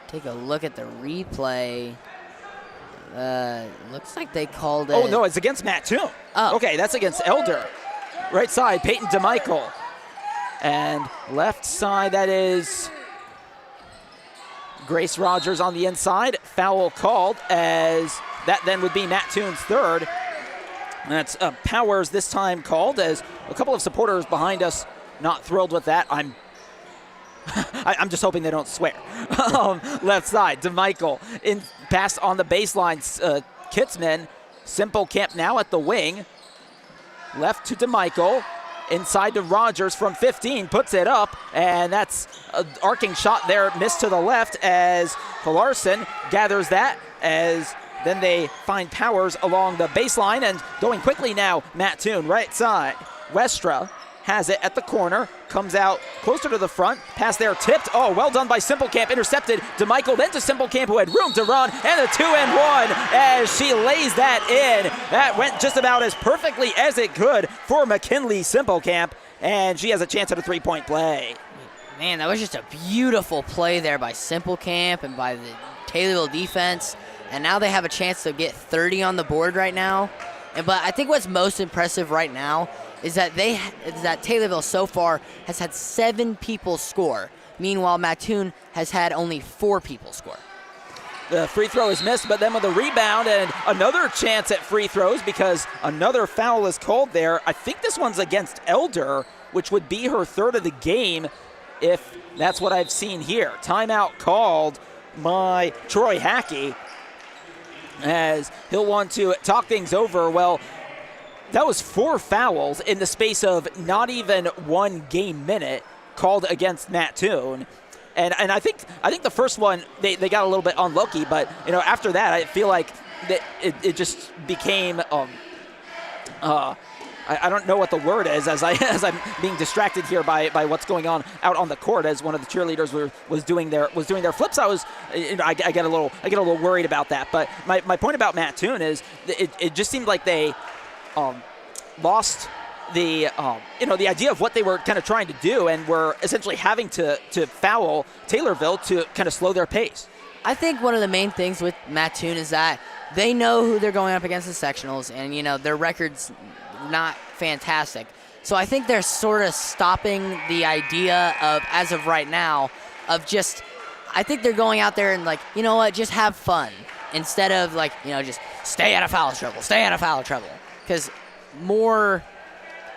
Take a look at the replay. Looks like they called it. Oh, no, it's against Mattoon. Oh. Okay, that's against Elder. Right side, Peyton DeMichael. And left side, that is Grace Rogers on the inside. Foul called, as that then would be Mattoon's third. And that's Powers this time called, as a couple of supporters behind us not thrilled with that. I'm just hoping they don't swear. Left side, DeMichael. In pass on the baseline, Kitzman. Simple Camp now at the wing. Left to DeMichael. inside to Rogers from 15, puts it up, and that's an arcing shot there, missed to the left as Larson gathers that, as then they find Powers along the baseline, and going quickly now, Mattoon, right side. Westra has it at the corner, comes out closer to the front, pass there tipped. Oh, well done by Simplecamp, intercepted DeMichael, then to Simplecamp, who had room to run, and a 2-and-1 as she lays that in. That went just about as perfectly as it could for McKinley Simplecamp, and she has a chance at a 3-point play. Man, that was just a beautiful play there by Simplecamp and by the Taylorville defense, and now they have a chance to get 30 on the board right now. But I think what's most impressive right now is that Taylorville so far has had 7 people score. Meanwhile, Mattoon has had only 4 people score. The free throw is missed, but then with a rebound and another chance at free throws because another foul is called there. I think this one's against Elder, which would be her 3rd of the game if that's what I've seen here. Timeout called by Troy Hackey as he'll want to talk things over. Well, that was 4 fouls in the space of not even 1 game minute called against Mattoon. And I think the first one, they got a little bit unlucky, but after that, I feel like that it just became I don't know what the word is as I'm being distracted here by what's going on out on the court as one of the cheerleaders was doing their flips. I get a little worried about that. But my point about Mattoon is it just seemed like they lost the the idea of what they were kind of trying to do, and were essentially having to foul Taylorville to kind of slow their pace. I think one of the main things with Mattoon is that they know who they're going up against in sectionals, and their record's not fantastic. So I think they're sort of stopping the idea of, as of right now, of just, I think they're going out there and just have fun instead of just stay out of foul trouble. Because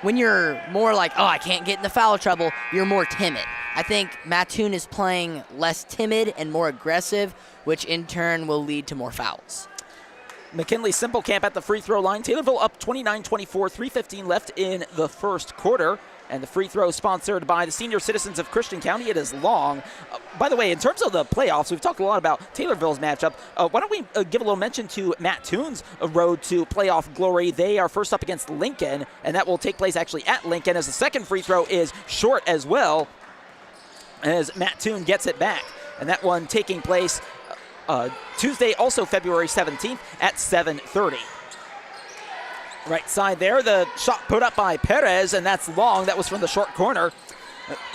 when you're more like, oh, I can't get into foul trouble, you're more timid. I think Mattoon is playing less timid and more aggressive, which in turn will lead to more fouls. McKinley Simplecamp at the free throw line. Taylorville up 29-24, 3:15 left in the first quarter. And the free throw sponsored by the Senior Citizens of Christian County. It is long. By the way, in terms of the playoffs, we've talked a lot about Taylorville's matchup. Why don't we give a little mention to Mattoon's road to playoff glory? They are first up against Lincoln, and that will take place actually at Lincoln, as the second free throw is short as well, as Mattoon gets it back. And that one taking place Tuesday, also February 17th at 7:30. Right side there, the shot put up by Perez, and that's long. That was from the short corner.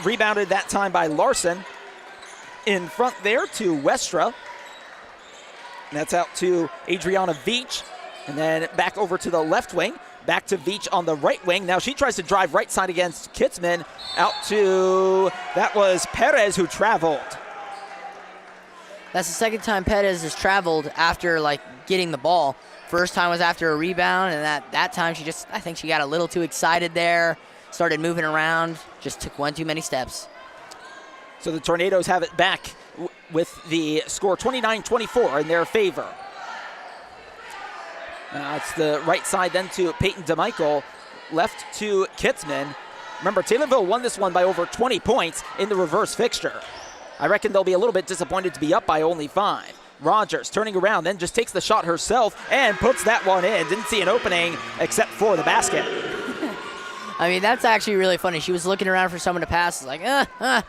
Rebounded that time by Larson. In front there to Westra. That's out to Adriana Veach. And then back over to the left wing. Back to Veach on the right wing. Now she tries to drive right side against Kitzman. Out to, that was Perez who traveled. That's the second time Perez has traveled after getting the ball. First time was after a rebound, and that time I think she got a little too excited there, started moving around, just took one too many steps. So the Tornadoes have it back with the score 29-24 in their favor. It's the right side then to Peyton DeMichael, left to Kitzman. Remember, Taylorville won this one by over 20 points in the reverse fixture. I reckon they'll be a little bit disappointed to be up by only 5. Rogers turning around, then just takes the shot herself and puts that one in. Didn't see an opening except for the basket. I mean, that's actually really funny. She was looking around for someone to pass.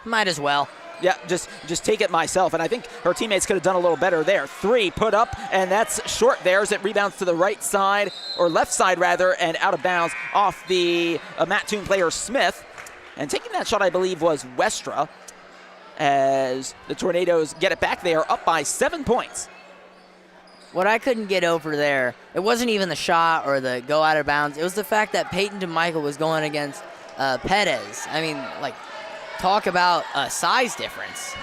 Might as well. Yeah, just take it myself. And I think her teammates could have done a little better there. 3 put up, and that's short there as it rebounds to the right side, or left side rather, and out of bounds off the Mattoon player Smith. And taking that shot, I believe, was Westra. As the Tornadoes get it back, they are up by 7 points. What I couldn't get over there, it wasn't even the shot or the go out of bounds. It was the fact that Peyton DeMichael was going against Perez. I mean, talk about a size difference.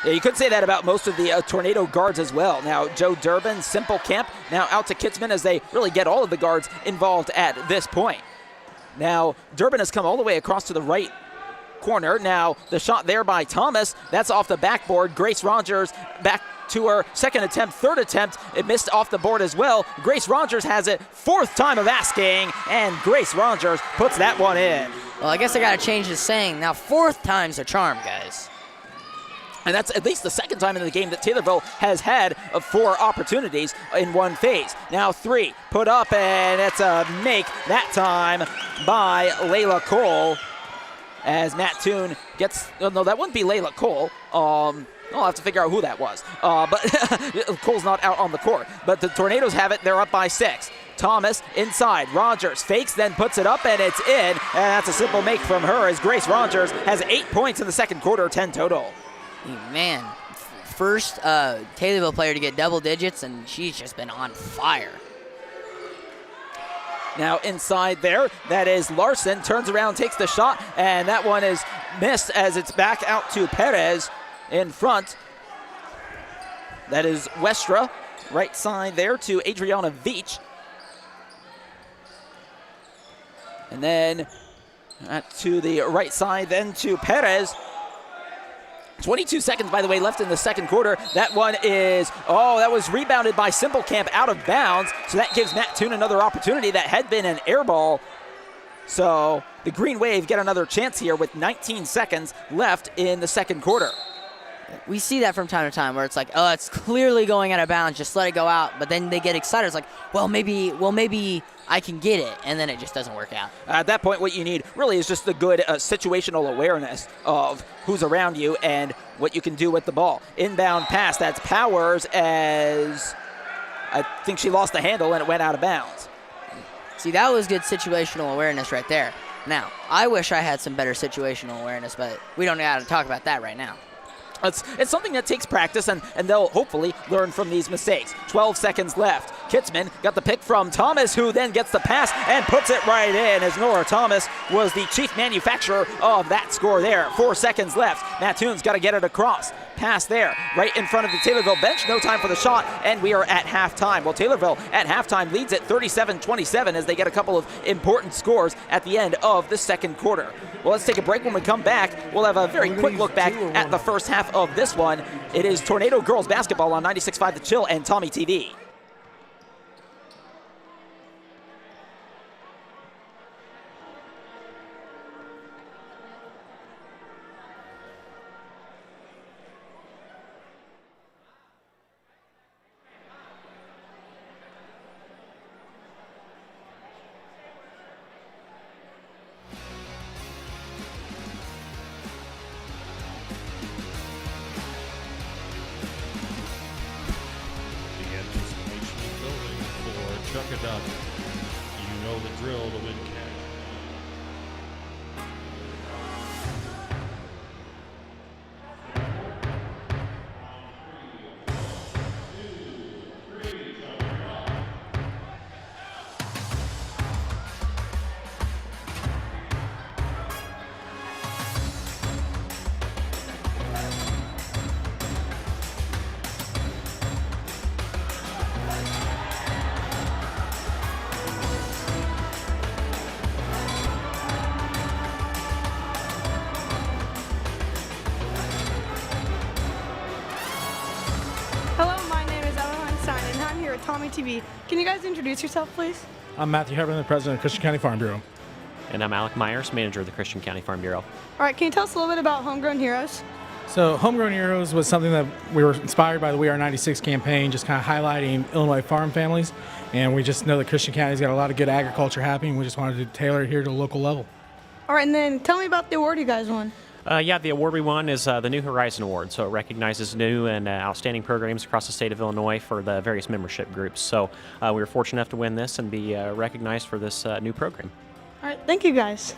Yeah, you could say that about most of the Tornado guards as well. Now, Joe Durbin, Simplecamp, now out to Kitzman as they really get all of the guards involved at this point. Now, Durbin has come all the way across to the right corner. Now, the shot there by Thomas, that's off the backboard. Grace Rogers back to her second attempt, third attempt. It missed off the board as well. Grace Rogers has it, fourth time of asking, and Grace Rogers puts that one in. Well, I guess I got to change the saying. Now, fourth time's a charm, guys. And that's at least the second time in the game that Taylorville has had 4 opportunities in one phase. Now 3, put up, and it's a make that time by Layla Cole. As Mattoon gets, oh, no, that wouldn't be Layla Cole. I'll have to figure out who that was. But Cole's not out on the court. But the Tornadoes have it, they're up by 6. Thomas inside, Rogers fakes, then puts it up, and it's in. And that's a simple make from her as Grace Rogers has 8 points in the second quarter, 10 total. Man, first Taylorville player to get double digits, and she's just been on fire. Now inside there, that is Larson, turns around, takes the shot, and that one is missed as it's back out to Perez in front. That is Westra, right side there to Adriana Veach. And then to the right side, then to Perez. 22 seconds, by the way, left in the second quarter. That one is, that was rebounded by Simplecamp out of bounds. So that gives Mattoon another opportunity. That had been an air ball. So the Green Wave get another chance here with 19 seconds left in the second quarter. We see that from time to time where it's like, oh, it's clearly going out of bounds, just let it go out. But then they get excited. It's like, well, maybe I can get it. And then it just doesn't work out. At that point, what you need really is just the good situational awareness of who's around you and what you can do with the ball. Inbound pass, that's Powers, as I think she lost the handle and it went out of bounds. See, that was good situational awareness right there. Now, I wish I had some better situational awareness, but we don't know how to talk about that right now. It's something that takes practice, and they'll hopefully learn from these mistakes. 12 seconds left. Kitzman got the pick from Thomas, who then gets the pass and puts it right in, as Nora Thomas was the chief manufacturer of that score there. 4 seconds left. Mattoon's got to get it across. Pass there, right in front of the Taylorville bench. No time for the shot, and we are at halftime. Well, Taylorville at halftime leads at 37-27 as they get a couple of important scores at the end of the second quarter. Well, let's take a break. When we come back, we'll have a very quick look back at the first half of this one. It is Tornado Girls Basketball on 96.5 The Chill and Tommy TV. Chuck it up. You know the drill to win cash. Tommy TV. Can you guys introduce yourself, please? I'm Matthew Heberlin, the president of Christian County Farm Bureau. And I'm Alec Myers, manager of the Christian County Farm Bureau. All right, can you tell us a little bit about Homegrown Heroes? So Homegrown Heroes was something that we were inspired by the We Are 96 campaign, just kind of highlighting Illinois farm families. And we just know that Christian County's got a lot of good agriculture happening. We just wanted to tailor it here to the local level. All right, and then tell me about the award you guys won. The award we won is the New Horizon Award. So it recognizes new and outstanding programs across the state of Illinois for the various membership groups. So we were fortunate enough to win this and be recognized for this new program. All right, thank you guys.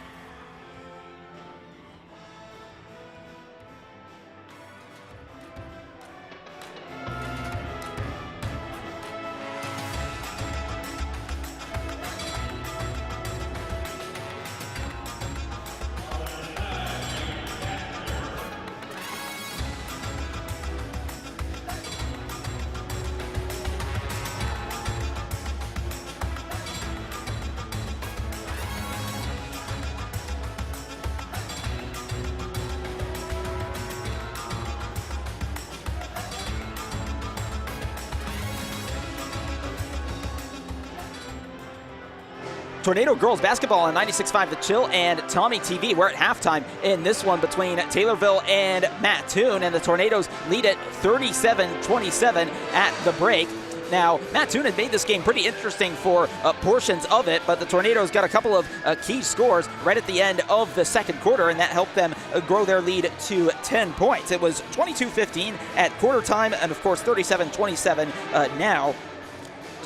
Tornado girls basketball on 96.5 The Chill and Tommy TV. We're at halftime in this one between Taylorville and Mattoon, and the Tornadoes lead it 37-27 at the break. Now, Mattoon had made this game pretty interesting for portions of it, but the Tornadoes got a couple of key scores right at the end of the second quarter, and that helped them grow their lead to 10 points. It was 22-15 at quarter time, and of course 37-27 now.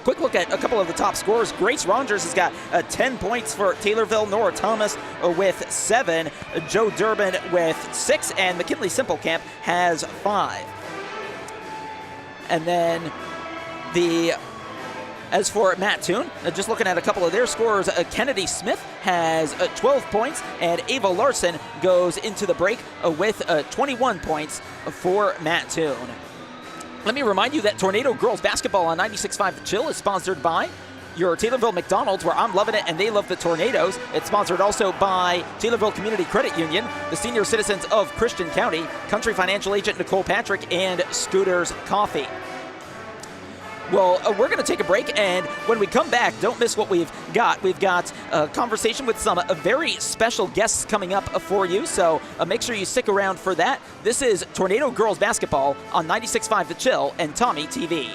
Quick look at a couple of the top scorers. Grace Rogers has got 10 points for Taylorville. Nora Thomas with 7. Joe Durbin with 6. And McKinley Simplecamp has 5. And then as for Mattoon, just looking at a couple of their scores, Kennedy Smith has 12 points, and Ava Larson goes into the break with 21 points for Mattoon. Let me remind you that Tornado girls basketball on 96.5 The Chill is sponsored by your Taylorville McDonald's, where I'm loving it and they love the Tornadoes. It's sponsored also by Taylorville Community Credit Union, the senior citizens of Christian County, Country Financial Agent Nicole Patrick, and Scooters Coffee. Well, we're going to take a break, and when we come back, don't miss what we've got. We've got a conversation with some very special guests coming up for you, so make sure you stick around for that. This is Tornado Girls Basketball on 96.5 The Chill and Tommy TV.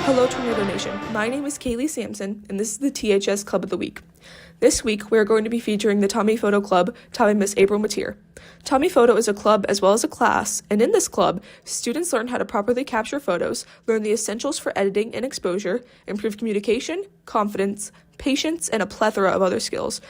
Hello Tornado Nation, my name is Kaylee Sampson, and this is the THS Club of the Week. This week, we are going to be featuring the Tommy Photo Club, Tommy Miss April Mateer. Tommy Photo is a club as well as a class, and in this club, students learn how to properly capture photos, learn the essentials for editing and exposure, improve communication, confidence, patience, and a plethora of other skills.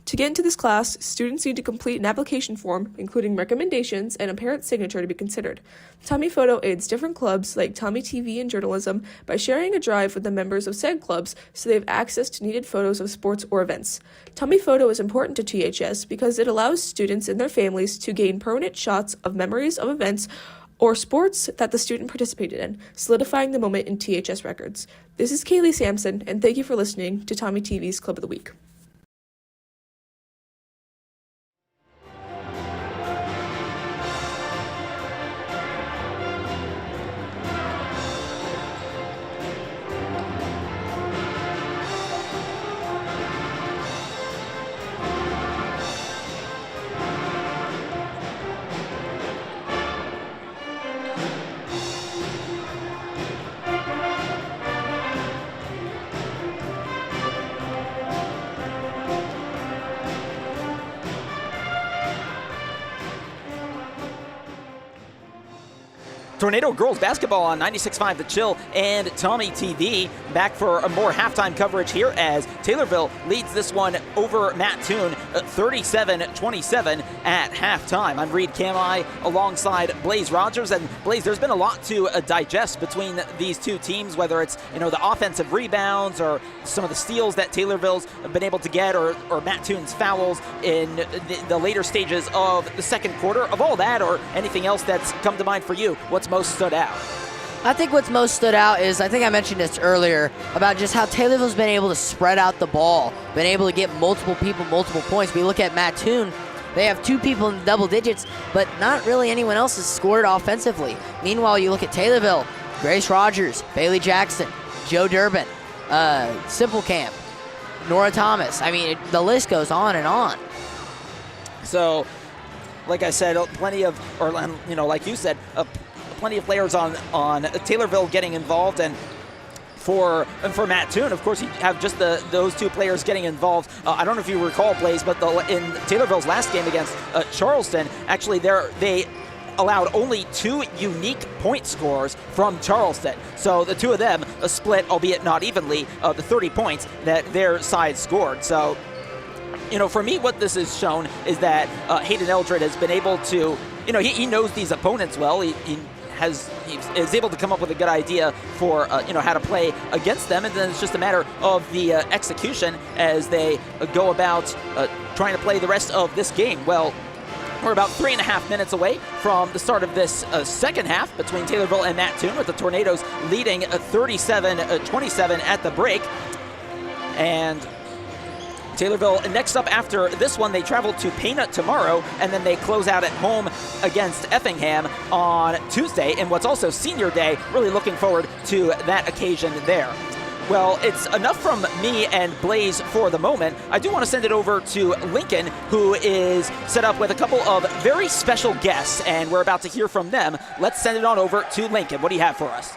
To get into this class, students need to complete an application form, including recommendations and a parent's signature to be considered. Tommy Photo aids different clubs like Tommy TV and journalism by sharing a drive with the members of said clubs so they have access to needed photos of sports or events. Tommy Photo is important to THS because it allows students and their families to gain permanent shots of memories of events or sports that the student participated in, solidifying the moment in THS records. This is Kaylee Sampson, and thank you for listening to Tommy TV's Club of the Week. Tornado girls basketball on 96.5 The Chill and Tommy TV. Back for a more halftime coverage here as Taylorville leads this one over Mattoon 37-27 at halftime. I'm Reed Camai alongside Blaze Rogers. And Blaze, there's been a lot to digest between these two teams, whether it's the offensive rebounds or some of the steals that Taylorville's been able to get, or Mattoon's fouls in the later stages of the second quarter. Of all that or anything else that's come to mind for you, what's what's most stood out? I think what's most stood out is, I think I mentioned this earlier, about just how Taylorville's been able to spread out the ball, been able to get multiple people multiple points. We look at Mattoon, they have 2 people in double digits, but not really anyone else has scored offensively. Meanwhile, you look at Taylorville, Grace Rogers, Bailey Jackson, Joe Durbin, Simple Camp, Nora Thomas. I mean, the list goes on and on. So, like I said, plenty of, or like you said, plenty of players on Taylorville getting involved, and for Mattoon, of course, you have just those 2 players getting involved. I don't know if you recall, Blaze, but in Taylorville's last game against Charleston, actually they allowed only 2 unique point scores from Charleston. So the 2 of them split, albeit not evenly, the 30 points that their side scored. So, for me, what this has shown is that Hayden Eldred has been able to, he knows these opponents well. He is able to come up with a good idea for how to play against them, and then it's just a matter of the execution as they go about trying to play the rest of this game. Well, we're about 3.5 minutes away from the start of this second half between Taylorville and Mattoon, with the Tornadoes leading 37-27 at the break. And Taylorville, next up after this one, they travel to Pana tomorrow, and then they close out at home against Effingham on Tuesday, and what's also senior day. Really looking forward to that occasion there. Well, it's enough from me and Blaze for the moment. I do want to send it over to Lincoln, who is set up with a couple of very special guests, and we're about to hear from them. Let's send it on over to Lincoln. What do you have for us?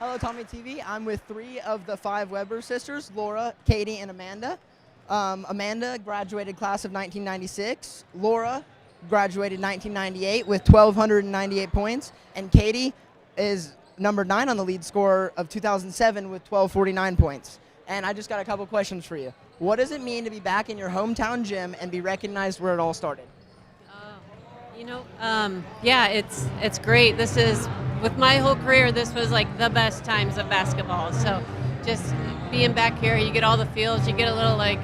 Hello, Tommy TV. I'm with 3 of the 5 Weber sisters, Laura, Katie, and Amanda. Amanda graduated class of 1996. Laura graduated 1998 with 1,298 points. And Katie is number 9 on the lead score of 2007 with 1,249 points. And I just got a couple questions for you. What does it mean to be back in your hometown gym and be recognized where it all started? Yeah, it's great. This is, with my whole career, this was like the best times of basketball. So just being back here, you get all the feels, you get a little like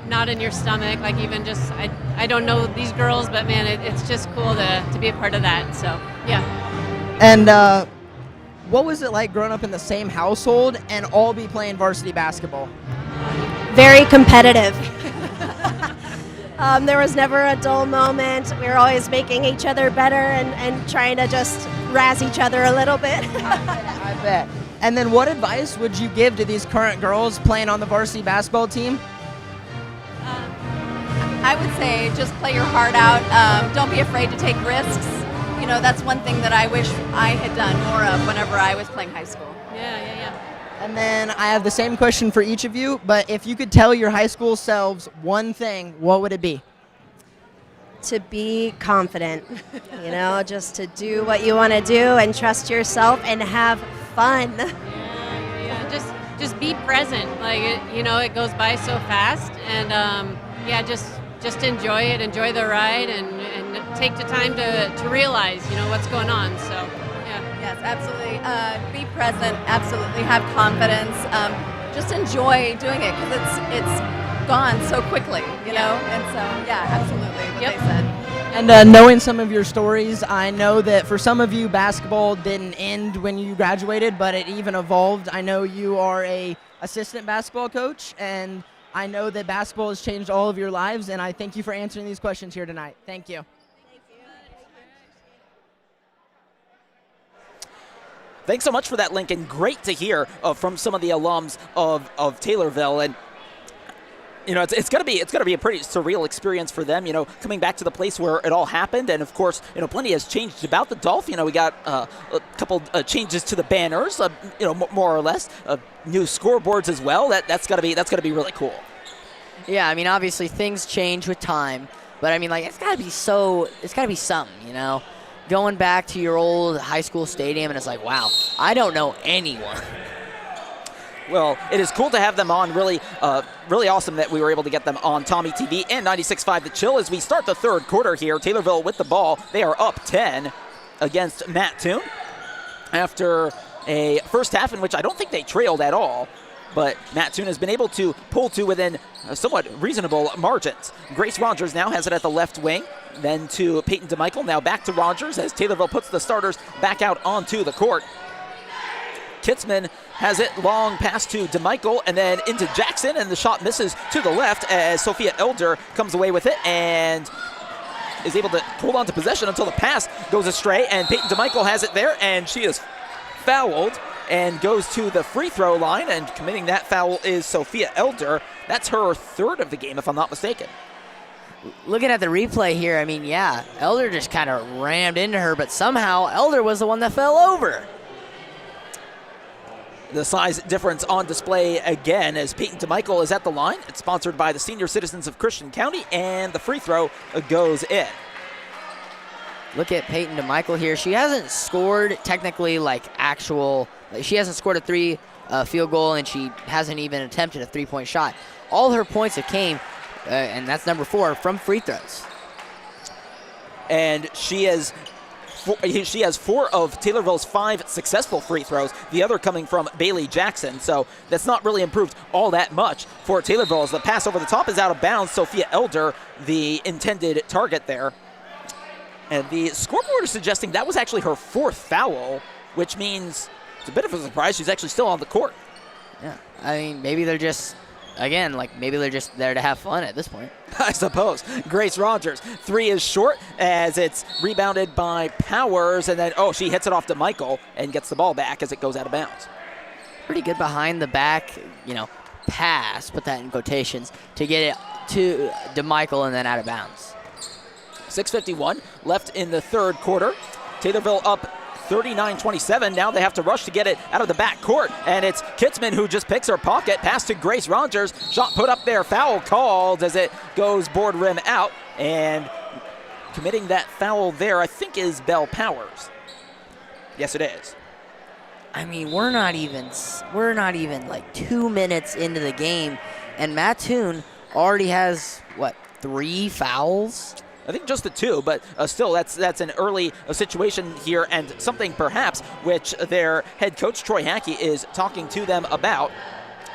knot in your stomach, like even just, I don't know these girls, but man, it's just cool to be a part of that. So yeah. And what was it like growing up in the same household and all be playing varsity basketball? Very competitive. There was never a dull moment. We were always making each other better and trying to just razz each other a little bit. I bet. And then what advice would you give to these current girls playing on the varsity basketball team? I would say just play your heart out. Don't be afraid to take risks. That's one thing that I wish I had done more of whenever I was playing high school. Yeah. And then I have the same question for each of you, but if you could tell your high school selves one thing, what would it be? To be confident, just to do what you want to do and trust yourself and have fun. Yeah. Just be present. Like, it goes by so fast, and just enjoy it, enjoy the ride, and take the time to realize, what's going on. So, yeah. Yes, absolutely. Be present. Absolutely have confidence. Just enjoy doing it because it's gone so quickly, know. And so, yeah, absolutely. What they said. And knowing some of your stories, I know that for some of you, basketball didn't end when you graduated, but it even evolved. I know you are a assistant basketball coach, and I know that basketball has changed all of your lives, and I thank you for answering these questions here tonight. Thank you. Thanks so much for that, Lincoln. Great to hear from some of the alums of Taylorville, and it's gonna be a pretty surreal experience for them. Coming back to the place where it all happened, and of course, plenty has changed about the Dolph. We got a couple changes to the banners, more or less, new scoreboards as well. That's gotta be really cool. Yeah, I mean, obviously things change with time, but I mean, like, it's gotta be something, Going back to your old high school stadium, and it's like, wow, I don't know anyone. Well, it is cool to have them on. Really awesome that we were able to get them on Tommy TV and 96.5 The Chill as we start the third quarter here. Taylorville with the ball. They are up 10 against Mattoon after a first half in which I don't think they trailed at all. but Mattoon has been able to pull to within somewhat reasonable margins. Grace Rogers now has it at the left wing, then to Peyton DeMichael, now back to Rogers as Taylorville puts the starters back out onto the court. Kitzman has it long pass to DeMichael and then into Jackson, and the shot misses to the left as Sophia Elder comes away with it and is able to hold on to possession until the pass goes astray, and Peyton DeMichael has it there, and she is fouled and goes to the free throw line, and committing that foul is Sophia Elder. That's her third of the game, if I'm not mistaken. Looking at the replay here, I mean, yeah, Elder just kind of rammed into her, but somehow Elder was the one that fell over. The size difference on display again as Peyton DeMichael is at the line. It's sponsored by the Senior Citizens of Christian County, and the free throw goes in. Look at Peyton DeMichael here. She hasn't scored technically she hasn't scored a three field goal, and she hasn't even attempted a three-point shot. All her points have came, and that's number 4, from free throws. And she has 4 of Taylorville's 5 successful free throws, the other coming from Bailey Jackson. So that's not really improved all that much for Taylorville as the pass over the top is out of bounds. Sophia Elder, the intended target there. And the scoreboard is suggesting that was actually her 4th foul, which means it's a bit of a surprise she's actually still on the court. Yeah, I mean, maybe they're just there to have fun at this point. I suppose. Grace Rogers, 3 is short as it's rebounded by Powers, and then, she hits it off to Michael and gets the ball back as it goes out of bounds. Pretty good behind the back, pass, put that in quotations, to get it to DeMichael and then out of bounds. 6:51 left in the third quarter. Taylorville up 39-27. Now they have to rush to get it out of the back court, and it's Kitzman who just picks her pocket. Pass to Grace Rogers. Shot put up there. Foul called as it goes board rim out, and committing that foul there, I think, is Belle Powers. Yes, it is. I mean, we're not even like 2 minutes into the game, and Mattoon already has 3 fouls? I think just the 2, but still, that's an early situation here, and something perhaps which their head coach, Troy Hackey, is talking to them about,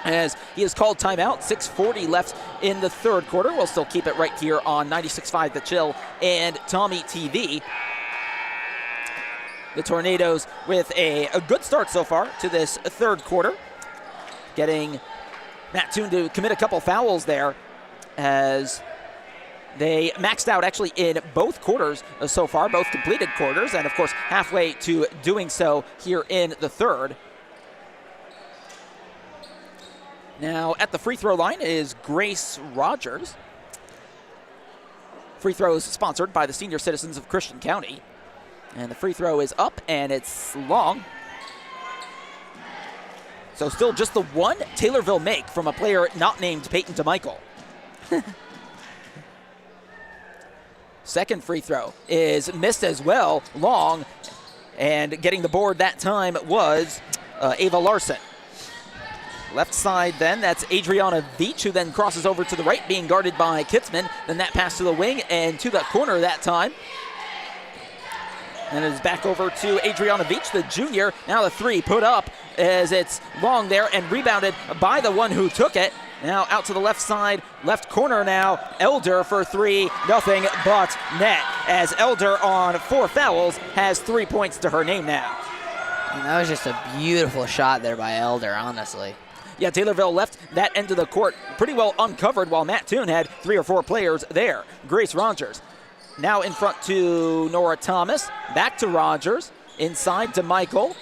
as he has called timeout. 6:40 left in the third quarter. We'll still keep it right here on 96.5 The Chill and Tommy TV. The Tornadoes with a good start so far to this third quarter, getting Mattoon to commit a couple fouls there as they maxed out actually in both quarters so far, both completed quarters, and of course halfway to doing so here in the third. Now at the free throw line is Grace Rogers. Free throws sponsored by the Senior Citizens of Christian County. And the free throw is up and it's long. So still just the one Taylorville make from a player not named Peyton DeMichael. Second free throw is missed as well, long, and getting the board that time was Ava Larson. Left side then, that's Adriana Veach, who then crosses over to the right, being guarded by Kitzman. Then that pass to the wing and to the corner that time. And it is back over to Adriana Veach, the junior. Now the 3 put up as it's long there and rebounded by the one who took it. Now out to the left side, left corner now. Elder for 3, nothing but net. As Elder on 4 fouls has 3 points to her name now. And that was just a beautiful shot there by Elder, honestly. Yeah, Taylorville left that end of the court pretty well uncovered while Mattoon had 3 or 4 players there. Grace Rogers now in front to Nora Thomas. Back to Rogers. Inside to Michael.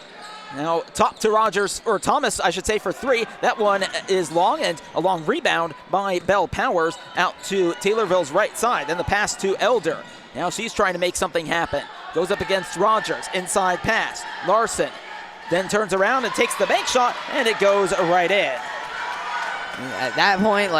Now top to Rogers, or Thomas, I should say, for 3. That one is long, and a long rebound by Belle Powers out to Taylorville's right side. Then the pass to Elder. Now she's trying to make something happen. Goes up against Rogers. Inside pass. Larson then turns around and takes the bank shot, and it goes right in. At that point,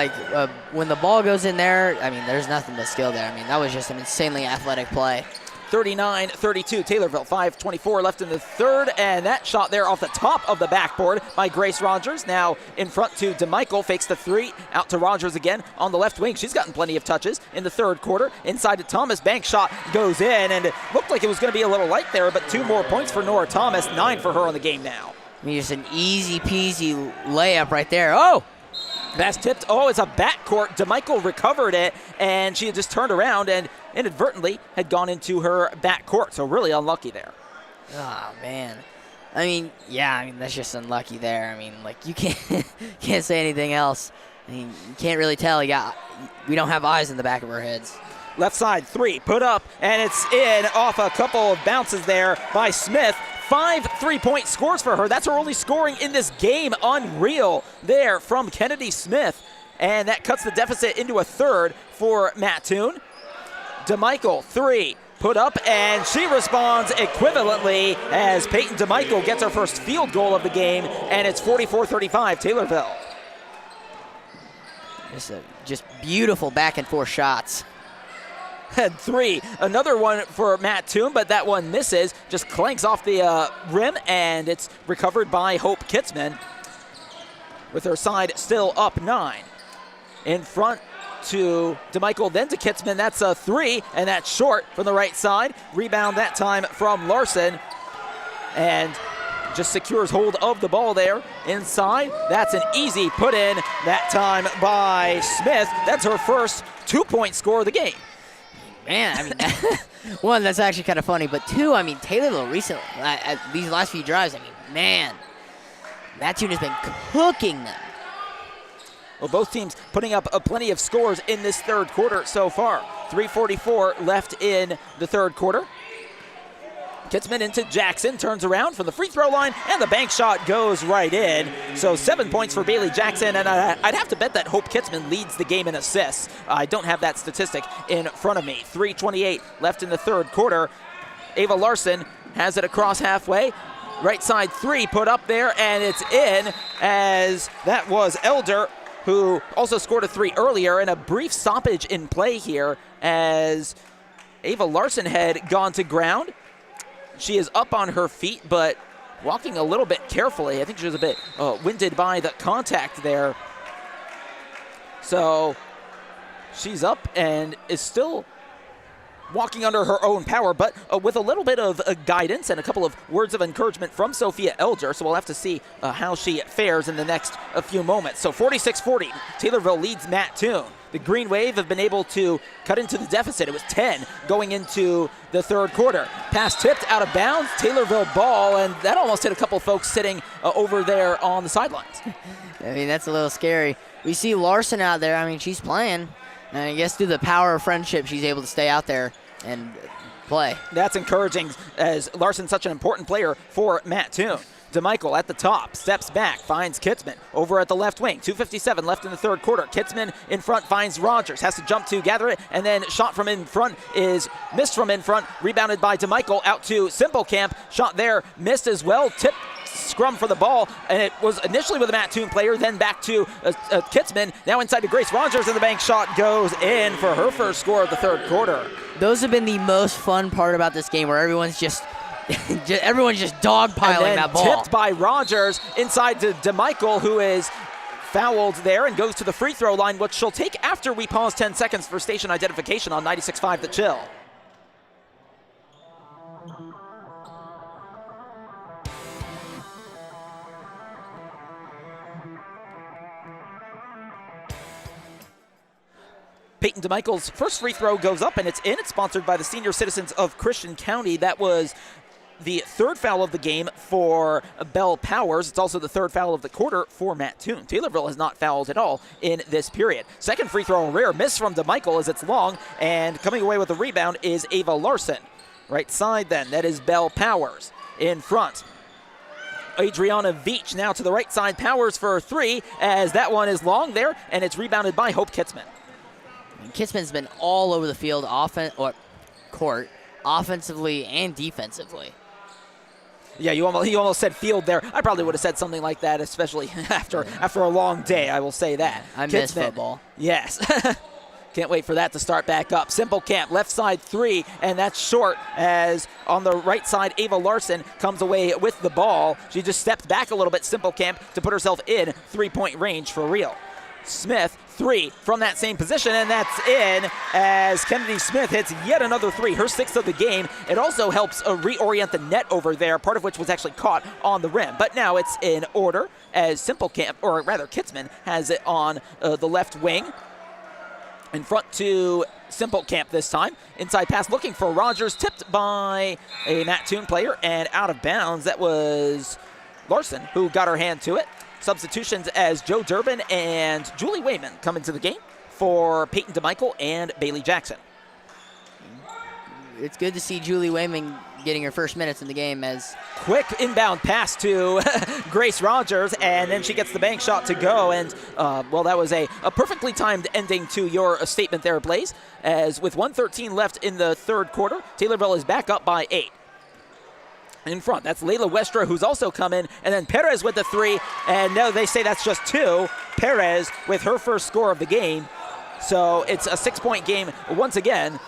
when the ball goes in there, I mean, there's nothing but skill there. I mean, that was just an insanely athletic play. 39-32 Taylorville, 5:24 left in the third, and that shot there off the top of the backboard by Grace Rogers. Now in front to DeMichael, fakes the 3, out to Rogers again on the left wing. She's gotten plenty of touches in the third quarter. Inside to Thomas, bank shot goes in, and it looked like it was going to be a little light there, but 2 more points for Nora Thomas, 9 for her on the game now. I mean, just an easy peasy layup right there. Oh! That's tipped. Oh, it's a backcourt. DeMichael recovered it, and she had just turned around and inadvertently had gone into her backcourt. So really unlucky there. Oh, man. I mean, yeah, that's just unlucky there. I mean, like, you can't say anything else. I mean, you can't really tell. We don't have eyes in the back of our heads. Left side 3, put up, and it's in off a couple of bounces there by Smith. 5 3-point scores for her. That's her only scoring in this game. Unreal there from Kennedy Smith. And that cuts the deficit into a third for Mattoon. DeMichael, 3, put up, and she responds equivalently as Peyton DeMichael gets her first field goal of the game, and it's 44-35 Taylorville. Just beautiful back and forth shots. And 3, another one for Mattoon, but that one misses, just clanks off the rim, and it's recovered by Hope Kitzman with her side still up 9. In front to DeMichael, then to Kitzman. That's a 3, and that's short from the right side. Rebound that time from Larson, and just secures hold of the ball there inside. That's an easy put in that time by Smith. That's her first 2-point score of the game. Man, I mean, one, that's actually kind of funny, but 2, I mean, Taylorville recently, these last few drives, I mean, man, Mattoon has been cooking them. Well, both teams putting up plenty of scores in this third quarter so far. 3:44 left in the third quarter. Kitzman into Jackson, turns around from the free throw line, and the bank shot goes right in. So 7 points for Bailey Jackson, and I'd have to bet that Hope Kitzman leads the game in assists. I don't have that statistic in front of me. 3:28 left in the third quarter. Ava Larson has it across halfway. Right side 3 put up there, and it's in, as that was Elder, who also scored a 3 earlier, and a brief stoppage in play here as Ava Larson had gone to ground. She is up on her feet, but walking a little bit carefully. I think she was a bit winded by the contact there. So she's up and is still walking under her own power, but with a little bit of guidance and a couple of words of encouragement from Sophia Elger. So we'll have to see how she fares in the next few moments. So 46-40, Taylorville leads Mattoon. The Green Wave have been able to cut into the deficit. It was 10 going into the third quarter. Pass tipped out of bounds, Taylorville ball, and that almost hit a couple folks sitting over there on the sidelines. I mean, that's a little scary. We see Larson out there. I mean, she's playing. And I guess through the power of friendship, she's able to stay out there and play. That's encouraging, as Larson's such an important player for Mattoon. DeMichael at the top, steps back, finds Kitzman over at the left wing. 2:57 left in the third quarter. Kitzman in front finds Rogers, has to jump to gather it, and then shot from in front is missed from in front, rebounded by DeMichael out to Simplecamp. Shot there, missed as well, tipped, scrum for the ball, and it was initially with a Mattoon player, then back to Kitzman, now inside to Grace Rogers, and the bank shot goes in for her first score of the third quarter. Those have been the most fun part about this game, where everyone's just everyone's just dogpiling that ball. Tipped by Rogers inside to DeMichael, who is fouled there and goes to the free throw line, which she'll take after we pause 10 seconds for station identification on 96.5 The Chill. Peyton DeMichael's first free throw goes up, and it's in. It's sponsored by the Senior Citizens of Christian County. That was the third foul of the game for Bell Powers. It's also the third foul of the quarter for Mattoon. Taylorville has not fouled at all in this period. Second free throw, rare miss from DeMichael as it's long, and coming away with the rebound is Ava Larson. Right side then, that is Bell Powers. In front, Adriana Veach now to the right side. Powers for 3, as that one is long there, and it's rebounded by Hope Kitzman. Kitzman's been all over the field, court, offensively and defensively. Yeah, you almost said field there. I probably would have said something like that, especially after a long day, I will say that. I miss football. Yes. Can't wait for that to start back up. Simplecamp, left side 3, and that's short, as on the right side, Ava Larson comes away with the ball. She just stepped back a little bit, Simplecamp, to put herself in 3-point range for real. Smith, 3 from that same position, and that's in as Kennedy Smith hits yet another 3, her 6th of the game. It also helps reorient the net over there, part of which was actually caught on the rim. But now it's in order as Kitzman has it on the left wing. In front to Simplecamp this time. Inside pass looking for Rogers, tipped by a Mattoon player and out of bounds. That was Larson who got her hand to it. Substitutions as Joe Durbin and Julie Wayman come into the game for Peyton DeMichael and Bailey Jackson. It's good to see Julie Wayman getting her first minutes in the game as quick inbound pass to Grace Rogers, and then she gets the bank shot to go, and well, that was a perfectly timed ending to your statement there, Blaze, as with 1:13 left in the third quarter, Taylorville is back up by 8. In front, that's Layla Westra, who's also come in, and then Perez with the 3, and no, they say that's just 2. Perez with her first score of the game, so it's a 6-point game once again,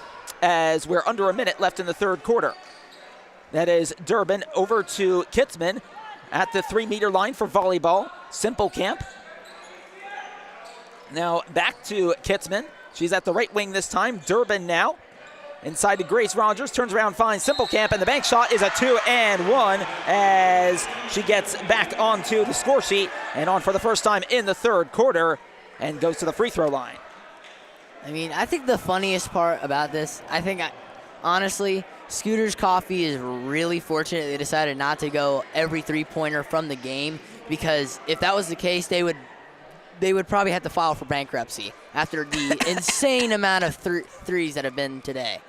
as we're under a minute left in the third quarter. That is Durbin over to Kitzman at the 3-meter line for volleyball. Simplecamp. Now back to Kitzman. She's at the right wing this time. Durbin now. Inside to Grace Rogers. Turns around, finds Simplecamp, and the bank shot is a 2-and-1 as she gets back onto the score sheet and on for the first time in the third quarter and goes to the free throw line. I mean, I think the funniest part about this, honestly, Scooter's Coffee is really fortunate they decided not to go every three-pointer from the game, because if that was the case, they would probably have to file for bankruptcy after the insane amount of threes that have been today.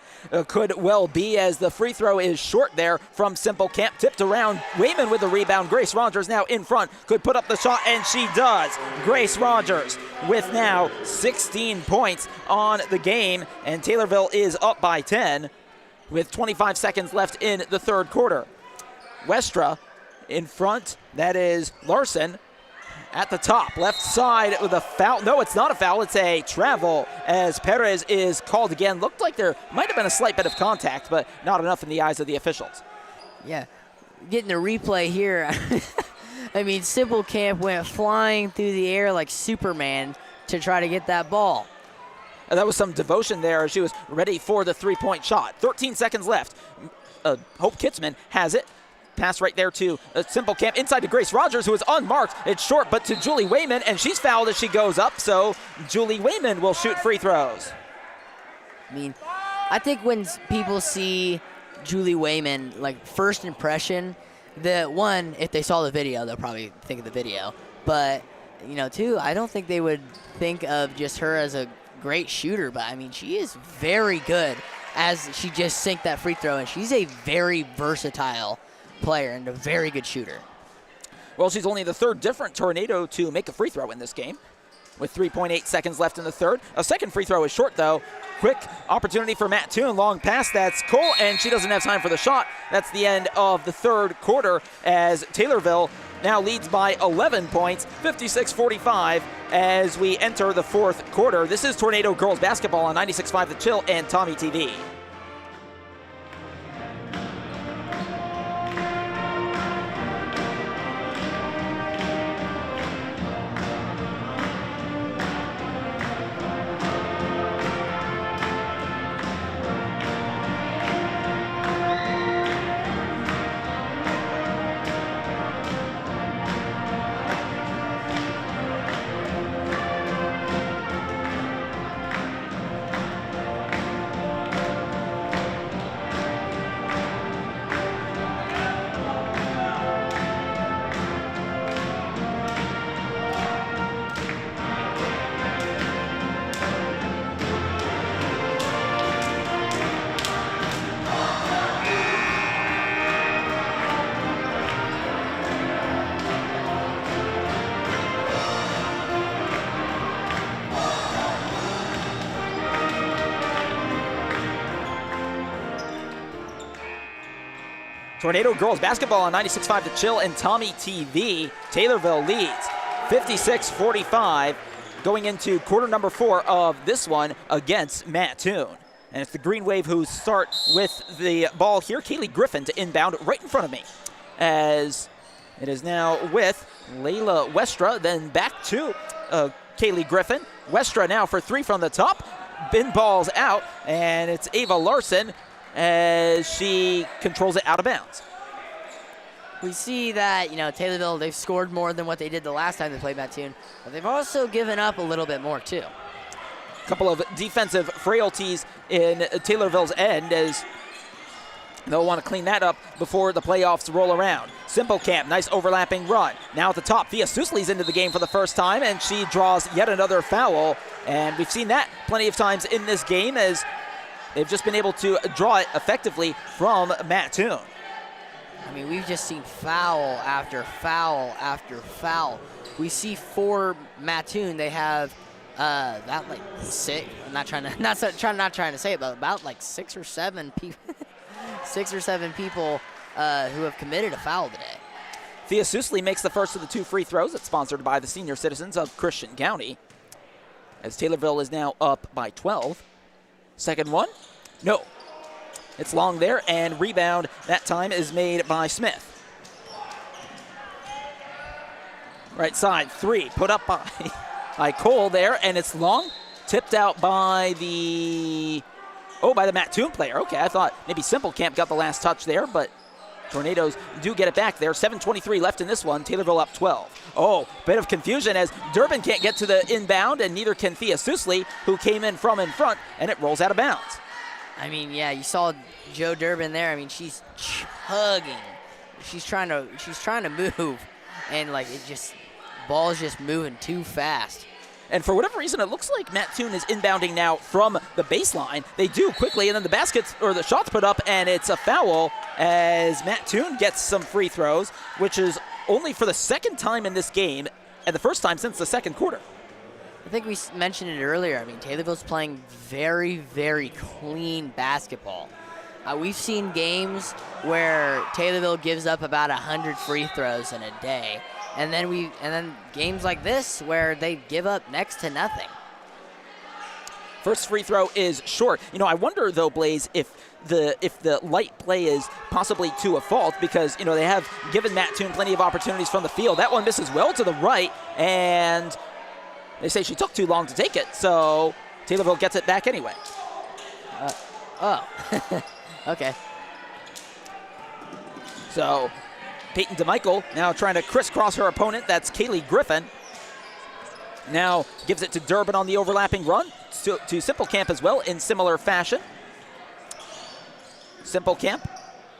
Could well be, as the free throw is short there from Simplecamp. Tipped around, Wayman with the rebound. Grace Rogers now in front, could put up the shot, and she does. Grace Rogers with now 16 points on the game, and Taylorville is up by 10 with 25 seconds left in the third quarter. Westra in front, that is Larson. At the top, left side with a foul. No, it's not a foul. It's a travel as Perez is called again. Looked like there might have been a slight bit of contact, but not enough in the eyes of the officials. Yeah, getting a replay here. I mean, Simplecamp went flying through the air like Superman to try to get that ball. That was some devotion there. She was ready for the three-point shot. 13 seconds left. Hope Kitzman has it. Pass right there to Simplecamp, inside to Grace Rogers, who is unmarked. It's short, but to Julie Wayman, and she's fouled as she goes up, so Julie Wayman will shoot free throws. I mean, I think when people see Julie Wayman, like, first impression, if they saw the video, they'll probably think of the video. But, two, I don't think they would think of just her as a great shooter, but, I mean, she is very good as she just sank that free throw, and she's a very versatile player and a very good shooter. Well, she's only the third different Tornado to make a free throw in this game with 3.8 seconds left in the third. A second free throw is short, though. Quick opportunity for Mattoon. Long pass. That's Cole, and she doesn't have time for the shot. That's the end of the third quarter as Taylorville now leads by 11 points, 56-45, as we enter the fourth quarter. This is Tornado Girls Basketball on 96.5 The Chill and Tommy TV. Tornado Girls Basketball on 96.5 The Chill and Tommy TV. Taylorville leads 56-45 going into quarter number 4 of this one against Mattoon. And it's the Green Wave who start with the ball here. Kaylee Griffin to inbound right in front of me, as it is now with Layla Westra, then back to Kaylee Griffin. Westra now for three from the top. Bin balls out, and it's Ava Larson as she controls it out of bounds. We see that, Taylorville, they've scored more than what they did the last time they played Mattoon, but they've also given up a little bit more, too. A couple of defensive frailties in Taylorville's end as they'll want to clean that up before the playoffs roll around. Simple Camp, nice overlapping run. Now at the top, Thea Sussley's into the game for the first time, and she draws yet another foul. And we've seen that plenty of times in this game as they've just been able to draw it effectively from Mattoon. I mean, we've just seen foul after foul after foul. We see for Mattoon, they have about like six. I'm not trying to say it, but about like 6 or 7 people, 6 or 7 people who have committed a foul today. Thea Sussley makes the first of the 2 free throws. It's sponsored by the senior citizens of Christian County. As Taylorville is now up by 12. Second one, no. It's long there, and rebound that time is made by Smith. Right side, 3, put up by Cole there, and it's long. Tipped out by the Mattoon player. Okay, I thought maybe Simple Camp got the last touch there, but Tornadoes do get it back there. 7:23 left in this one. Taylorville up 12. Oh, bit of confusion as Durbin can't get to the inbound, and neither can Thea Sussley, who came in from in front, and it rolls out of bounds. I mean, yeah, you saw Joe Durbin there. I mean, she's chugging. She's trying to move, and like ball's just moving too fast. And for whatever reason, it looks like Mattoon is inbounding now from the baseline. They do quickly, and then the shots put up, and it's a foul as Mattoon gets some free throws, which is only for the second time in this game, and the first time since the second quarter. I think we mentioned it earlier. I mean, Taylorville's playing very, very clean basketball. We've seen games where Taylorville gives up about 100 free throws in a day. And then games like this where they give up next to nothing. First free throw is short. I wonder though, Blaze, if the light play is possibly to a fault because they have given Mattoon plenty of opportunities from the field. That one misses well to the right, and they say she took too long to take it, so Taylorville gets it back anyway. Okay. So Peyton DeMichael now trying to crisscross her opponent. That's Kaylee Griffin. Now gives it to Durbin on the overlapping run. To Simple Camp as well in similar fashion. Simple Camp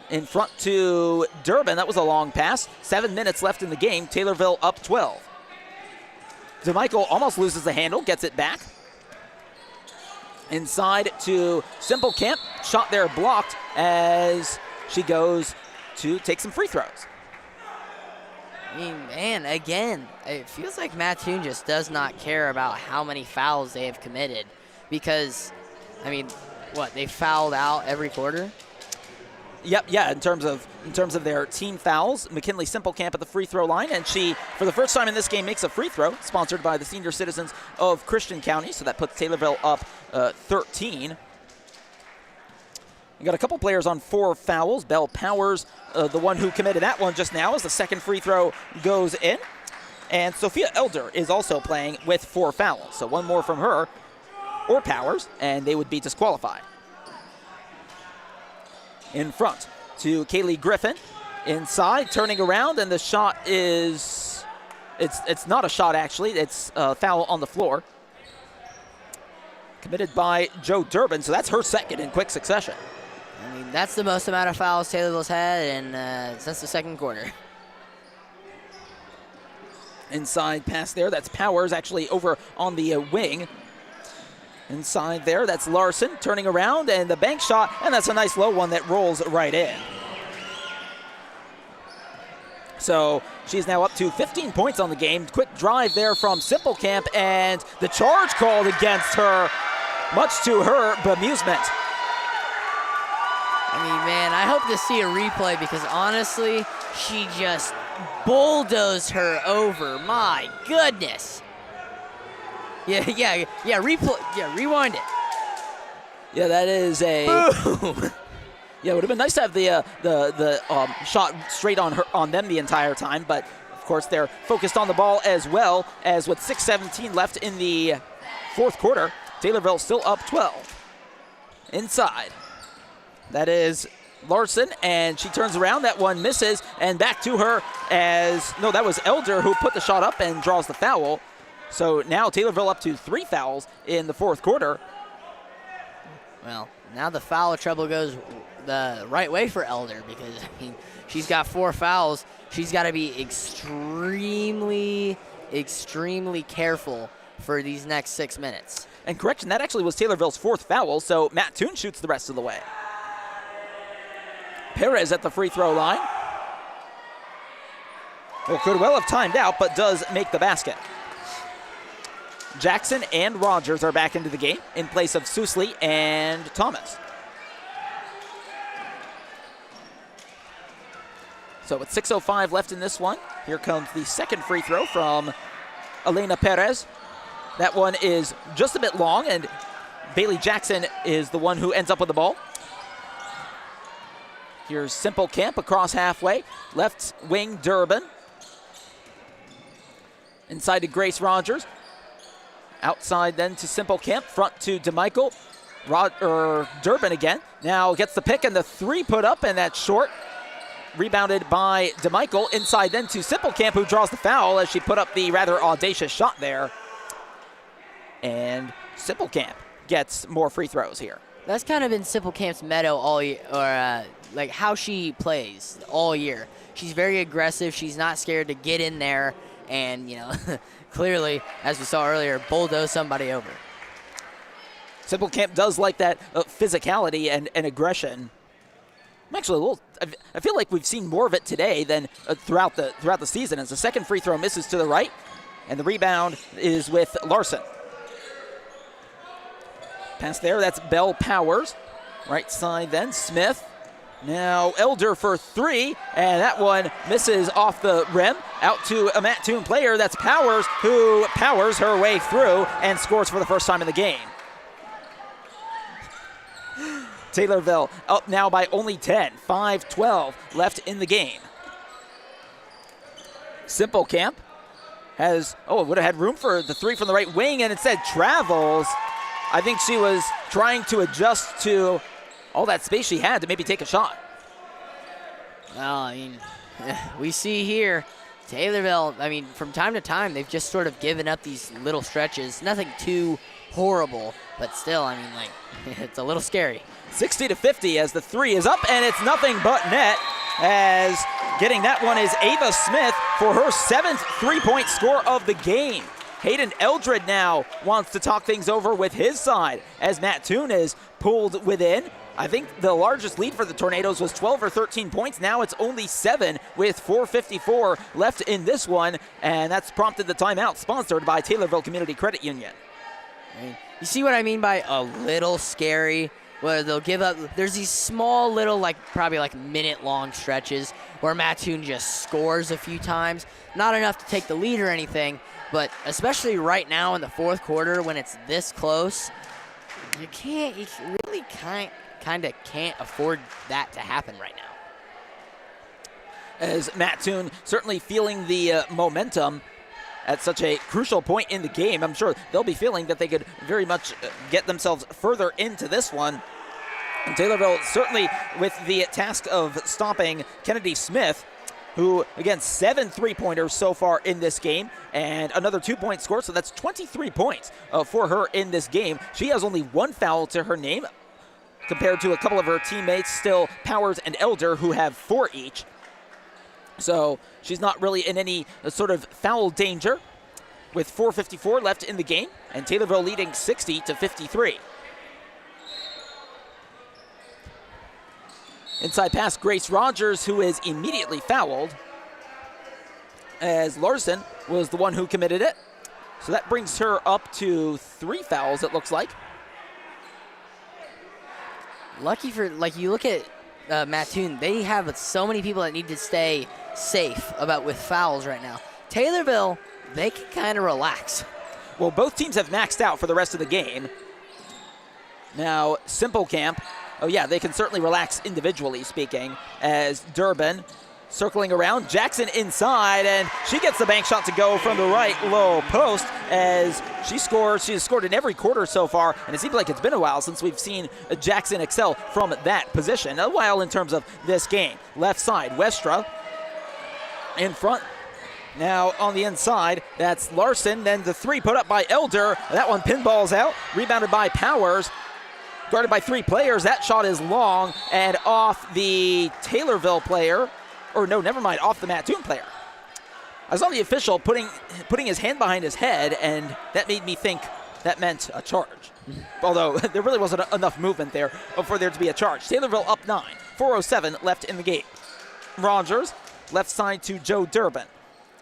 in front to Durbin. That was a long pass. 7 minutes left in the game. Taylorville up 12. DeMichael almost loses the handle. Gets it back. Inside to Simple Camp. Shot there blocked as she goes to take some free throws. I mean, man, again, it feels like Mattoon just does not care about how many fouls they have committed because, I mean, they fouled out every quarter? Yep, yeah, in terms of their team fouls, McKinley Simple Camp at the free throw line, and she, for the first time in this game, makes a free throw, sponsored by the senior citizens of Christian County, so that puts Taylorville up 13. We got a couple players on 4 fouls. Belle Powers, the one who committed that one just now, as the second free throw goes in. And Sophia Elder is also playing with 4 fouls. So one more from her or Powers, and they would be disqualified. In front to Kaylee Griffin. Inside, turning around, and the shot is... It's not a shot, actually. It's a foul on the floor. Committed by Joe Durbin, so that's her second in quick succession. I mean, that's the most amount of fouls Taylorville's had since the second quarter. Inside pass there. That's Powers actually over on the wing. Inside there. That's Larson turning around, and the bank shot, and that's a nice low one that rolls right in. So she's now up to 15 points on the game. Quick drive there from Simple Camp, and the charge called against her, much to her bemusement. I mean, man, I hope to see a replay because honestly, she just bulldozed her over. My goodness. Yeah, rewind it. Yeah, that is a boom. Yeah, it would have been nice to have the shot straight on them the entire time, but of course, they're focused on the ball as well, as with 6:17 left in the fourth quarter, Taylorville still up 12. Inside. That is Larson, and she turns around. That one misses, and back to her no, that was Elder who put the shot up and draws the foul. So now Taylorville up to 3 fouls in the fourth quarter. Well, now the foul trouble goes the right way for Elder, because, I mean, she's got 4 fouls. She's got to be extremely, extremely careful for these next 6 minutes. And correction, that actually was Taylorville's 4th foul, so Mattoon shoots the rest of the way. Perez at the free throw line. Well, could well have timed out, but does make the basket. Jackson and Rogers are back into the game in place of Sousley and Thomas. So with 6:05 left in this one, here comes the second free throw from Elena Perez. That one is just a bit long, and Bailey Jackson is the one who ends up with the ball. Here's Simple Camp across halfway. Left wing Durbin. Inside to Grace Rogers. Outside then to Simple Camp. Front to DeMichael. Durbin again. Now gets the pick and the 3 put up, and that's short. Rebounded by DeMichael. Inside then to Simple Camp, who draws the foul as she put up the rather audacious shot there. And Simple Camp gets more free throws here. That's kind of been Simple Camp's motto all year, or like how she plays all year. She's very aggressive. She's not scared to get in there and, clearly, as we saw earlier, bulldoze somebody over. Simple Camp does like that physicality and aggression. I'm actually I feel like we've seen more of it today than throughout the season, as the second free throw misses to the right, and the rebound is with Larson. Pass there, that's Bell Powers. Right side then, Smith. Now Elder for 3, and that one misses off the rim. Out to a Mattoon player, that's Powers, who powers her way through and scores for the first time in the game. Taylorville up now by only 10, 5-12 left in the game. Simple Camp would have had room for the 3 from the right wing, and instead travels. I think she was trying to adjust to all that space she had to maybe take a shot. Well, I mean, we see here, Taylorville, from time to time, they've just sort of given up these little stretches. Nothing too horrible, but still, it's a little scary. 60-50 as the 3 is up, and it's nothing but net, as getting that one is Ava Smith for her 7th three-point score of the game. Hayden Eldred now wants to talk things over with his side, as Mattoon is pulled within. I think the largest lead for the Tornadoes was 12 or 13 points. Now it's only 7 with 4:54 left in this one, and that's prompted the timeout sponsored by Taylorville Community Credit Union. You see what I mean by a little scary? Where they'll give up, there's these small little, probably minute-long stretches where Mattoon just scores a few times. Not enough to take the lead or anything, but especially right now in the fourth quarter when it's this close, you really kind of can't afford that to happen right now. As Mattoon certainly feeling the momentum at such a crucial point in the game. I'm sure they'll be feeling that they could very much get themselves further into this one. And Taylorville certainly with the task of stopping Kennedy Smith, who, again, 7 3-pointers so far in this game, and another 2-point score, so that's 23 points for her in this game. She has only 1 foul to her name, compared to a couple of her teammates, still Powers and Elder, who have 4 each. So she's not really in any sort of foul danger, with 4:54 left in the game, and Taylorville leading 60-53. Inside pass, Grace Rogers, who is immediately fouled, as Larson was the one who committed it. So that brings her up to 3 fouls, it looks like. Lucky for, you look at Mattoon, they have so many people that need to stay safe with fouls right now. Taylorville, they can kind of relax. Well, both teams have maxed out for the rest of the game. Now, Simple Camp, they can certainly relax individually speaking, as Durbin Circling around, Jackson inside, and she gets the bank shot to go from the right low post as she scores. She has scored in every quarter so far, and it seems like it's been a while since we've seen Jackson excel from that position. A while in terms of this game. Left side, Westra in front. Now on the inside, that's Larson. Then the three put up by Elder. That one pinballs out, rebounded by Powers. Guarded by 3 players. That shot is long and off the Taylorville player. Or no, never mind, off the Mattoon player. I saw the official putting his hand behind his head, and that made me think that meant a charge. Although there really wasn't enough movement there for there to be a charge. Taylorville up 9, 4:07 left in the game. Rogers, left side to Joe Durbin.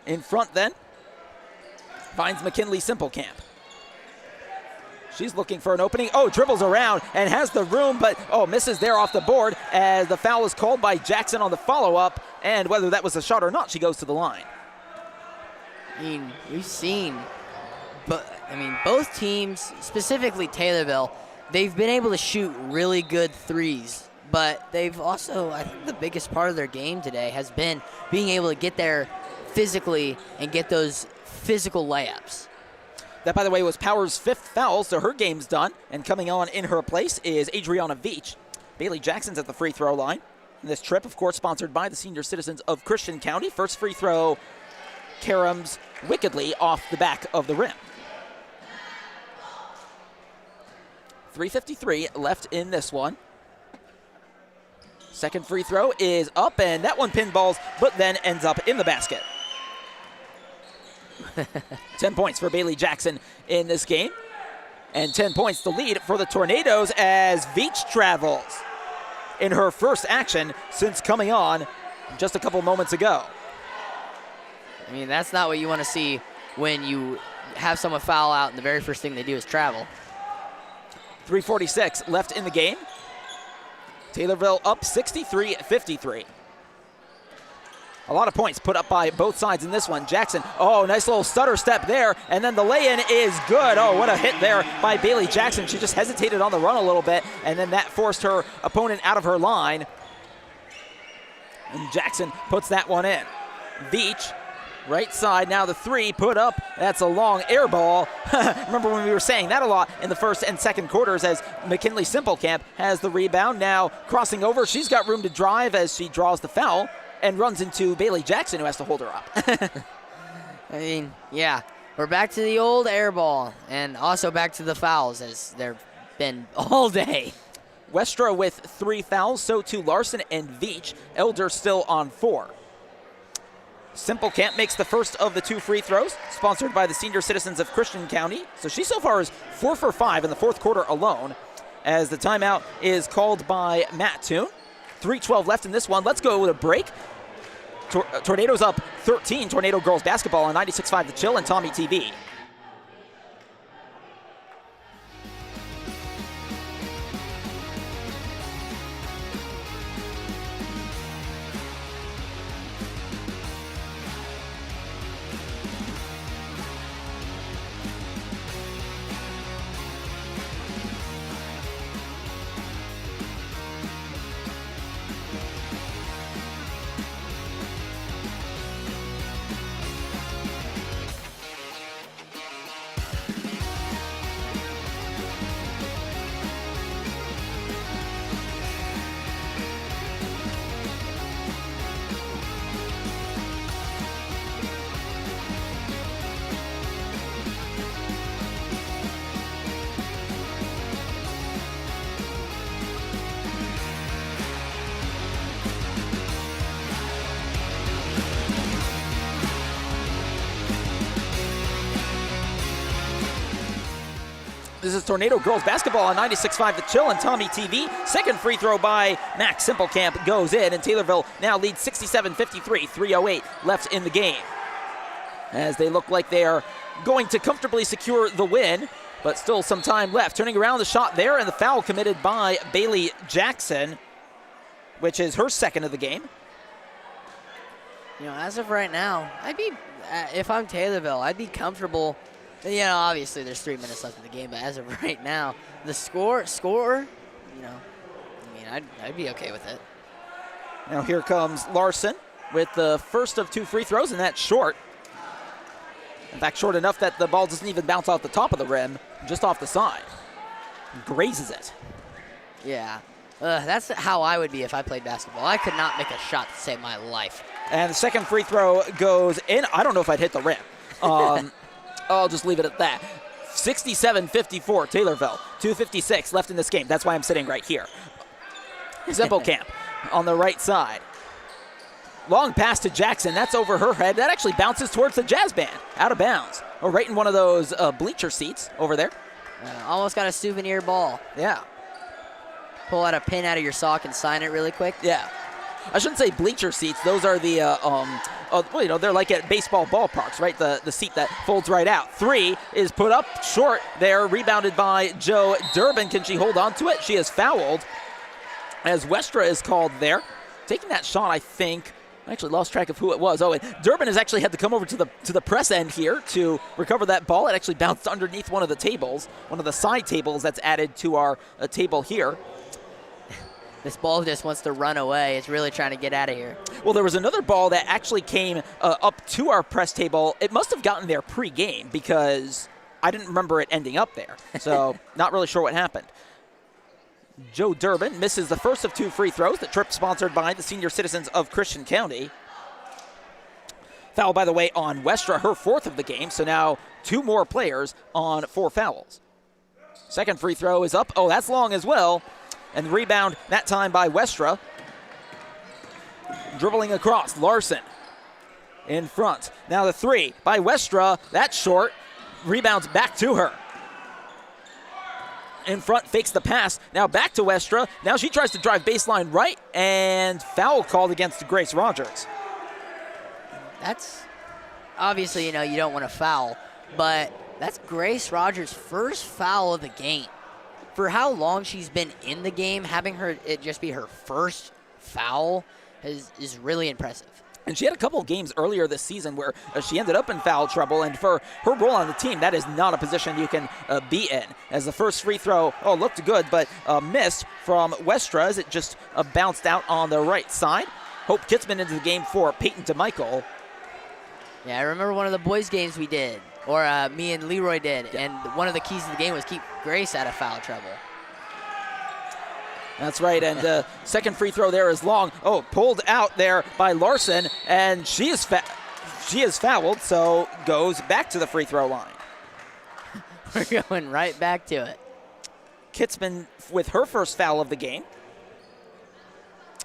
In front then, finds McKinley Simplecamp. She's looking for an opening. Oh, dribbles around and has the room, but misses there off the board as the foul is called by Jackson on the follow-up. And whether that was a shot or not, she goes to the line. I mean, we've seen, both teams, specifically Taylorville, they've been able to shoot really good threes. But they've also, I think the biggest part of their game today has been being able to get there physically and get those physical layups. That, by the way, was Powers' 5th foul, so her game's done. And coming on in her place is Adriana Veach. Bailey Jackson's at the free throw line. And this trip, of course, sponsored by the senior citizens of Christian County. First free throw caroms wickedly off the back of the rim. 3:53 left in this one. Second free throw is up, and that one pinballs, but then ends up in the basket. 10 points for Bailey Jackson in this game. And 10 points to lead for the Tornadoes as Veach travels in her first action since coming on just a couple moments ago. I mean, that's not what you want to see when you have someone foul out and the very first thing they do is travel. 3:46 left in the game. Taylorville up 63-53. A lot of points put up by both sides in this one. Jackson, nice little stutter step there, and then the lay-in is good. Oh, what a hit there by Bailey Jackson. She just hesitated on the run a little bit, and then that forced her opponent out of her line. And Jackson puts that one in. Veach, right side, now the three put up. That's a long air ball. Remember when we were saying that a lot in the first and second quarters as McKinley Simplecamp has the rebound. Now crossing over, she's got room to drive as she draws the foul and runs into Bailey Jackson, who has to hold her up. I mean, yeah, we're back to the old air ball and also back to the fouls as they've been all day. Westra with 3 fouls, so too Larson and Veach. Elder still on 4. Simplecamp makes the first of the 2 free throws, sponsored by the senior citizens of Christian County. So she so far is 4 for 5 in the fourth quarter alone, as the timeout is called by Mattoon. 3:12 left in this one. Let's go to break. Tornadoes up 13. Tornado girls basketball on 96.5 The Chill and Tommy TV. This is Tornado girls basketball on 96.5 The Chill and Tommy TV. Second free throw by Max Simplecamp goes in, and Taylorville now leads 67-53, 3:08 left in the game. As they look like they are going to comfortably secure the win, but still some time left. Turning around the shot there, and the foul committed by Bailey Jackson, which is her second of the game. You know, as of right now, I'd be, if I'm Taylorville, I'd be comfortable. You know, obviously there's 3 minutes left in the game, but as of right now, the score, you know, I mean, I'd be okay with it. Now here comes Larson. with the first of 2 free throws, and that's short. In fact, short enough that the ball doesn't even bounce off the top of the rim, just off the side. Grazes it. Yeah. That's how I would be if I played basketball. I could not make a shot to save my life. And the second free throw goes in. I don't know if I'd hit the rim. I'll just leave it at that. 67-54, Taylorville. 2:56 left in this game. That's why I'm sitting right here. Zimpelkamp on the right side. Long pass to Jackson. That's over her head. That actually bounces towards the Jazz band. Out of bounds. Oh, right in one of those bleacher seats over there. Almost got a souvenir ball. Yeah. Pull out a pin out of your sock and sign it really quick. Yeah. I shouldn't say bleacher seats. Those are the, well, you know, they're like at baseball ballparks, right? The seat that folds right out. 3 is put up short there, rebounded by Joe Durbin. Can she hold on to it? She is fouled as Westra is called there. Taking that shot, I think. I actually lost track of who it was. Oh, and Durbin has actually had to come over to the press end here to recover that ball. It actually bounced underneath one of the tables, one of the side tables that's added to our table here. This ball just wants to run away. It's really trying to get out of here. Well, there was another ball that actually came up to our press table. It must have gotten there pre-game because I didn't remember it ending up there. So not really sure what happened. Joe Durbin misses the first of 2 free throws. The trip sponsored by the senior citizens of Christian County. Foul, by the way, on Westra, her 4th of the game. So now 2 more players on 4 fouls. Second free throw is up. Oh, that's long as well. And the rebound that time by Westra. Dribbling across, Larson in front. Now the 3 by Westra. That's short. Rebounds back to her. In front, fakes the pass. Now back to Westra. Now she tries to drive baseline right, and foul called against Grace Rogers. That's obviously, you know, you don't want to foul, but that's Grace Rogers' first foul of the game. For how long she's been in the game, having it just be her first foul is really impressive. And she had a couple of games earlier this season where she ended up in foul trouble, and for her role on the team, that is not a position you can be in. As the first free throw, looked good, but missed from Westra as it just bounced out on the right side. Hope Kitzman into the game for Peyton DeMichael. Yeah, I remember one of the boys' games we did, or me and Leroy did, and one of the keys to the game was keep Grace out of foul trouble. That's right, and second free throw there is long. Oh, pulled out there by Larson, and she is fouled, so goes back to the free throw line. We're going right back to it. Kitzman with her first foul of the game.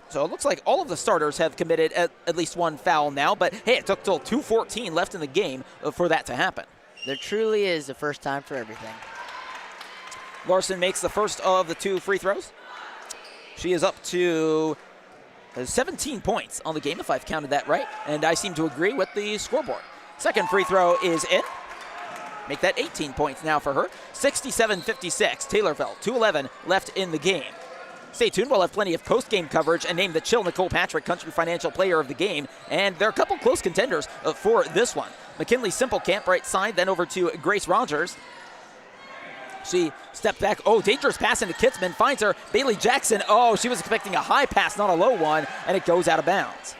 So it looks like all of the starters have committed at least 1 foul now, but hey, it took till 2:14 left in the game for that to happen. There truly is a first time for everything. Larson makes the first of the 2 free throws. She is up to 17 points on the game, if I've counted that right, and I seem to agree with the scoreboard. Second free throw is in. Make that 18 points now for her. 67-56, Taylorville, 2:11 left in the game. Stay tuned, we'll have plenty of post-game coverage and name the Chill Nicole Patrick Country Financial Player of the Game, and there are a couple close contenders for this one. McKinley Simplecamp right side, then over to Grace Rogers. She stepped back. Oh, dangerous pass into Kitzman. Finds her. Bailey Jackson. Oh, she was expecting a high pass, not a low one, and it goes out of bounds.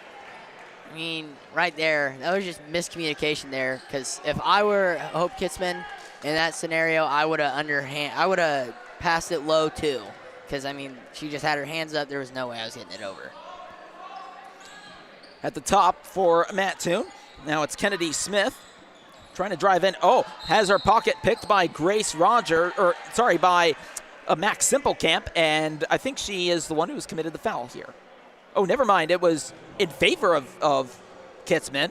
I mean, right there, that was just miscommunication there, because if I were Hope Kitzman in that scenario, I would have passed it low too, because, I mean, she just had her hands up. There was no way I was getting it over. At the top for Mattoon. Now it's Kennedy Smith. Trying to drive in. Oh, has her pocket picked by Grace Rogers, by Max Simplecamp, and I think she is the one who's committed the foul here. Oh, never mind. It was in favor of Kitzman.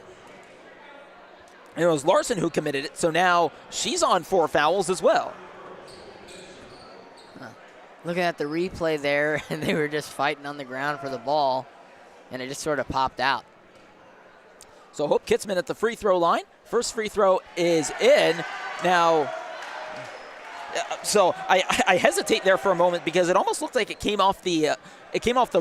And it was Larson who committed it, so now she's on 4 fouls as well. Looking at the replay there, and they were just fighting on the ground for the ball, and it just sort of popped out. So Hope Kitzman at the free throw line. First free throw is in. Now, so I hesitate there for a moment because it almost looked like it came off the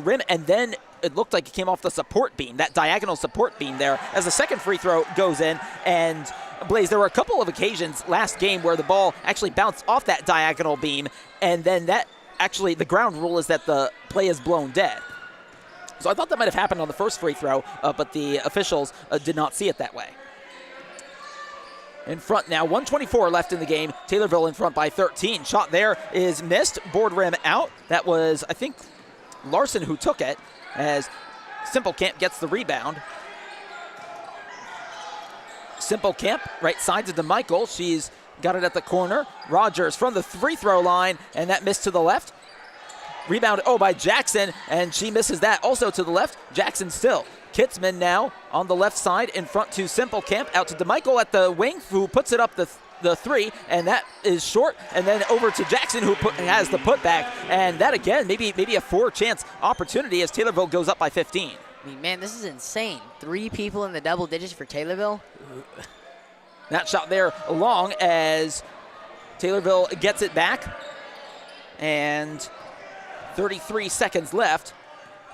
rim, and then it looked like it came off the support beam, that diagonal support beam there, as the second free throw goes in. And Blaze, there were a couple of occasions last game where the ball actually bounced off that diagonal beam, and then that actually, the ground rule is that the play is blown dead. So I thought that might have happened on the first free throw, but the officials did not see it that way. In front now, 1:24 left in the game. Taylorville in front by 13. Shot there is missed. Board rim out. That was, I think, Larson who took it, as Simplecamp gets the rebound. Simplecamp, right side to DeMichael. She's got it at the corner. Rogers from the free throw line, and that missed to the left. Rebound, by Jackson, and she misses that also to the left. Jackson still. Kitzman now on the left side in front to Simplecamp. Out to DeMichael at the wing, who puts it up the three, and that is short. And then over to Jackson, who has the putback. And that again, maybe a 4-chance opportunity as Taylorville goes up by 15. I mean, man, this is insane. 3 people in the double digits for Taylorville. That shot there long as Taylorville gets it back. And 33 seconds left.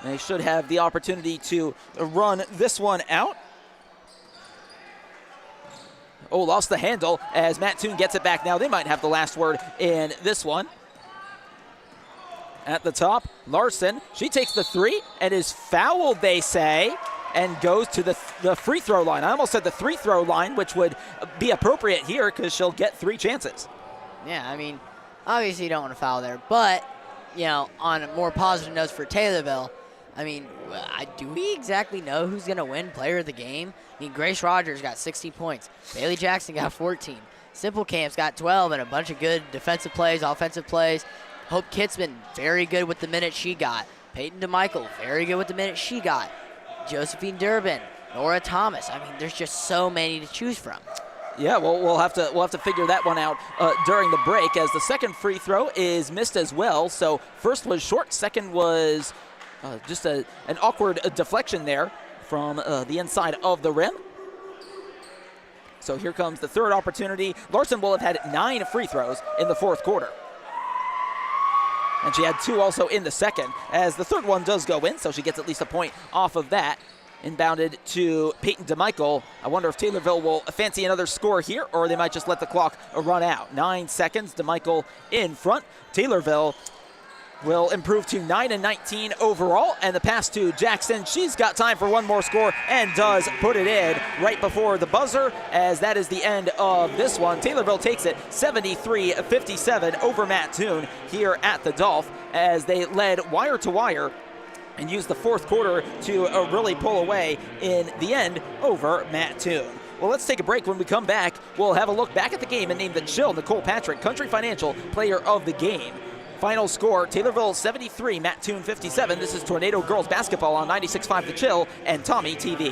They should have the opportunity to run this one out. Lost the handle as Mattoon gets it back now. They might have the last word in this one. At the top, Larson, she takes the 3 and is fouled, they say, and goes to the free throw line. I almost said the 3-throw line, which would be appropriate here because she'll get 3 chances. Yeah, I mean, obviously you don't want to foul there, but, on a more positive notes for Taylorville, I mean, do we exactly know who's going to win player of the game? I mean, Grace Rogers got 60 points. Bailey Jackson got 14. Simplecamp's got 12 and a bunch of good defensive plays, offensive plays. Hope Kitzman, very good with the minutes she got. Peyton DeMichael, very good with the minutes she got. Josephine Durbin, Nora Thomas. I mean, there's just so many to choose from. Yeah, well, we'll have to figure that one out during the break, as the second free throw is missed as well. So first was short, second was just an awkward deflection there from the inside of the rim. So here comes the third opportunity. Larson will have had 9 free throws in the fourth quarter. And she had 2 also in the second, as the third one does go in, so she gets at least a point off of that. Inbounded to Peyton DeMichael. I wonder if Taylorville will fancy another score here, or they might just let the clock run out. 9 seconds, DeMichael in front. Taylorville will improve to 9-19 overall, and the pass to Jackson. She's got time for one more score and does put it in right before the buzzer, as that is the end of this one. Taylorville takes it 73-57 over Mattoon here at the Dolph, as they led wire to wire and used the fourth quarter to really pull away in the end over Mattoon. Well, let's take a break. When we come back, we'll have a look back at the game and name the Chill Nicole Patrick Country Financial Player of the Game. Final score, Taylorville 73, Mattoon 57. This is Tornado Girls Basketball on 96.5 The Chill and Tommy TV.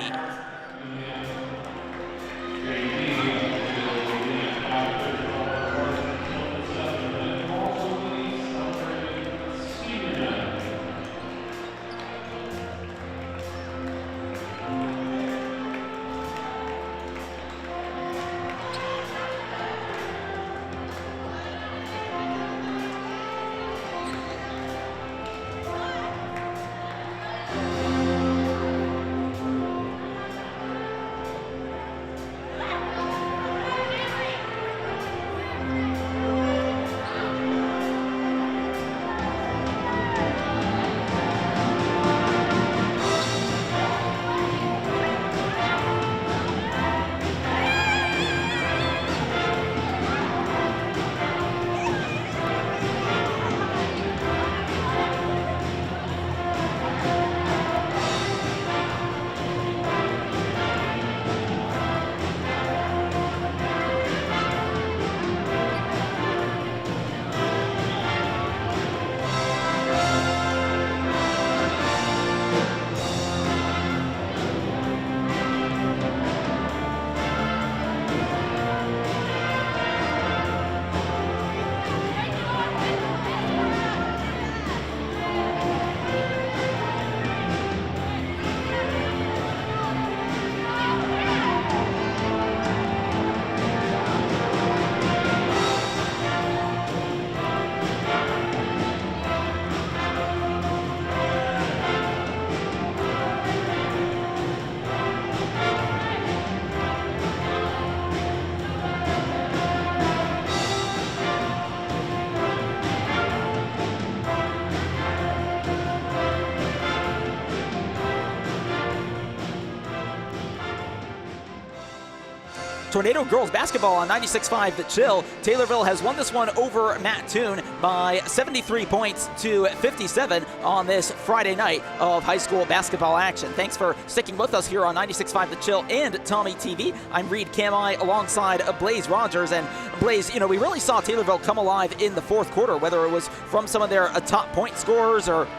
Tornado girls basketball on 96.5 The Chill. Taylorville has won this one over Mattoon by 73 points to 57 on this Friday night of high school basketball action. Thanks for sticking with us here on 96.5 The Chill and Tommy TV. I'm Reed Camai alongside Blaze Rogers. And Blaze, we really saw Taylorville come alive in the fourth quarter, whether it was from some of their top point scorers or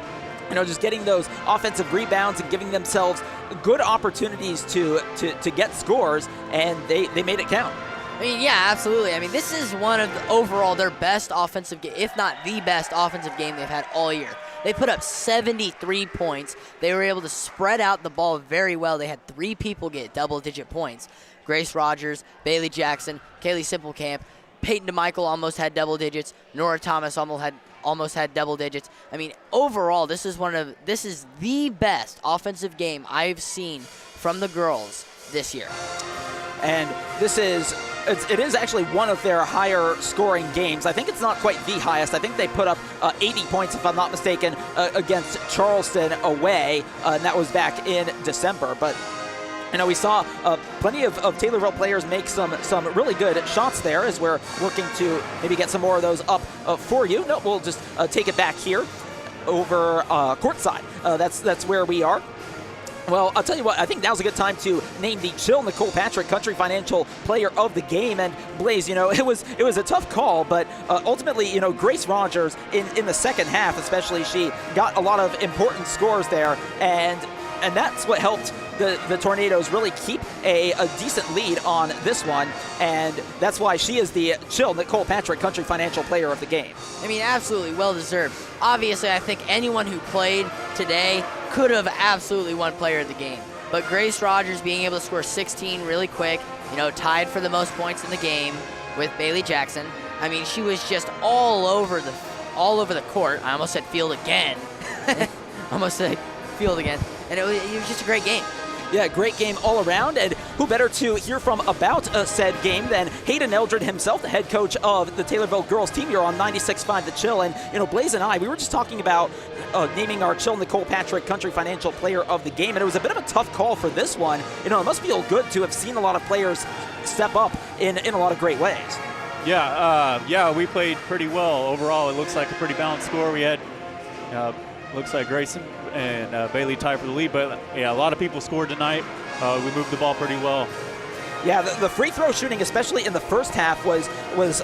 just getting those offensive rebounds and giving themselves good opportunities to get scores, and they made it count. I mean, yeah, absolutely. I mean, this is one of overall their best offensive game, if not the best offensive game they've had all year. They put up 73 points. They were able to spread out the ball very well. They had 3 people get double-digit points. Grace Rogers, Bailey Jackson, Kaylee Simplecamp, Peyton DeMichael almost had double digits. Nora Thomas almost had double digits. I mean, overall, this is the best offensive game I've seen from the girls this year. And it is actually one of their higher scoring games. I think it's not quite the highest. I think they put up 80 points, if I'm not mistaken, against Charleston away, and that was back in December. But we saw plenty of Taylorville players make some really good shots there as we're working to maybe get some more of those up for you. No, we'll just take it back here over courtside. That's where we are. Well, I'll tell you what, I think now's a good time to name the Chill Nicole Patrick Country Financial Player of the Game. And Blaze, it was a tough call, but ultimately, Grace Rogers in the second half especially, she got a lot of important scores there, and that's what helped the Tornadoes really keep a decent lead on this one, and that's why she is the Chill Nicole Patrick Country Financial Player of the Game. I mean, absolutely well-deserved. Obviously, I think anyone who played today could have absolutely won Player of the Game, but Grace Rogers being able to score 16 really quick, tied for the most points in the game with Bailey Jackson. I mean, she was just all over the court. I almost said field again. Almost said field again. And it was just a great game. Yeah, great game all around, and who better to hear from about said game than Hayden Eldred himself, the head coach of the Taylorville girls team here on 96.5 The Chill. And Blaze and I, we were just talking about naming our Chill Nicole Patrick Country Financial Player of the Game, and it was a bit of a tough call for this one. It must feel good to have seen a lot of players step up in a lot of great ways. Yeah, we played pretty well overall. It looks like a pretty balanced score. We had looks like Grayson and Bailey tied for the lead, but yeah, a lot of people scored tonight. We moved the ball pretty well. Yeah, the free throw shooting, especially in the first half, was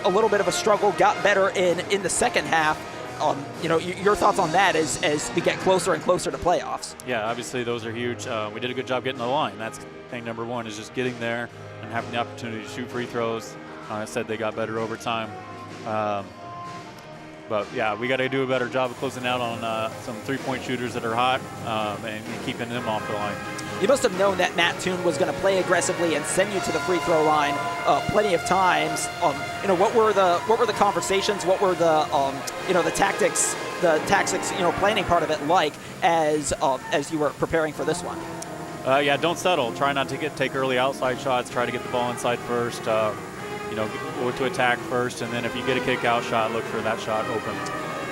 a little bit of a struggle. Got better in the second half. Your thoughts on that as we get closer and closer to playoffs? Yeah, obviously those are huge. We did a good job getting the line. That's thing number one, is just getting there and having the opportunity to shoot free throws. I said they got better over time. But yeah, we got to do a better job of closing out on some three-point shooters that are hot and keeping them off the line. You must have known that Mattoon was going to play aggressively and send you to the free throw line plenty of times. What were the conversations? What were the tactics? Planning part of it like as you were preparing for this one. Yeah, don't settle. Try not to take early outside shots. Try to get the ball inside first. Go to attack first, and then if you get a kick-out shot, look for that shot open.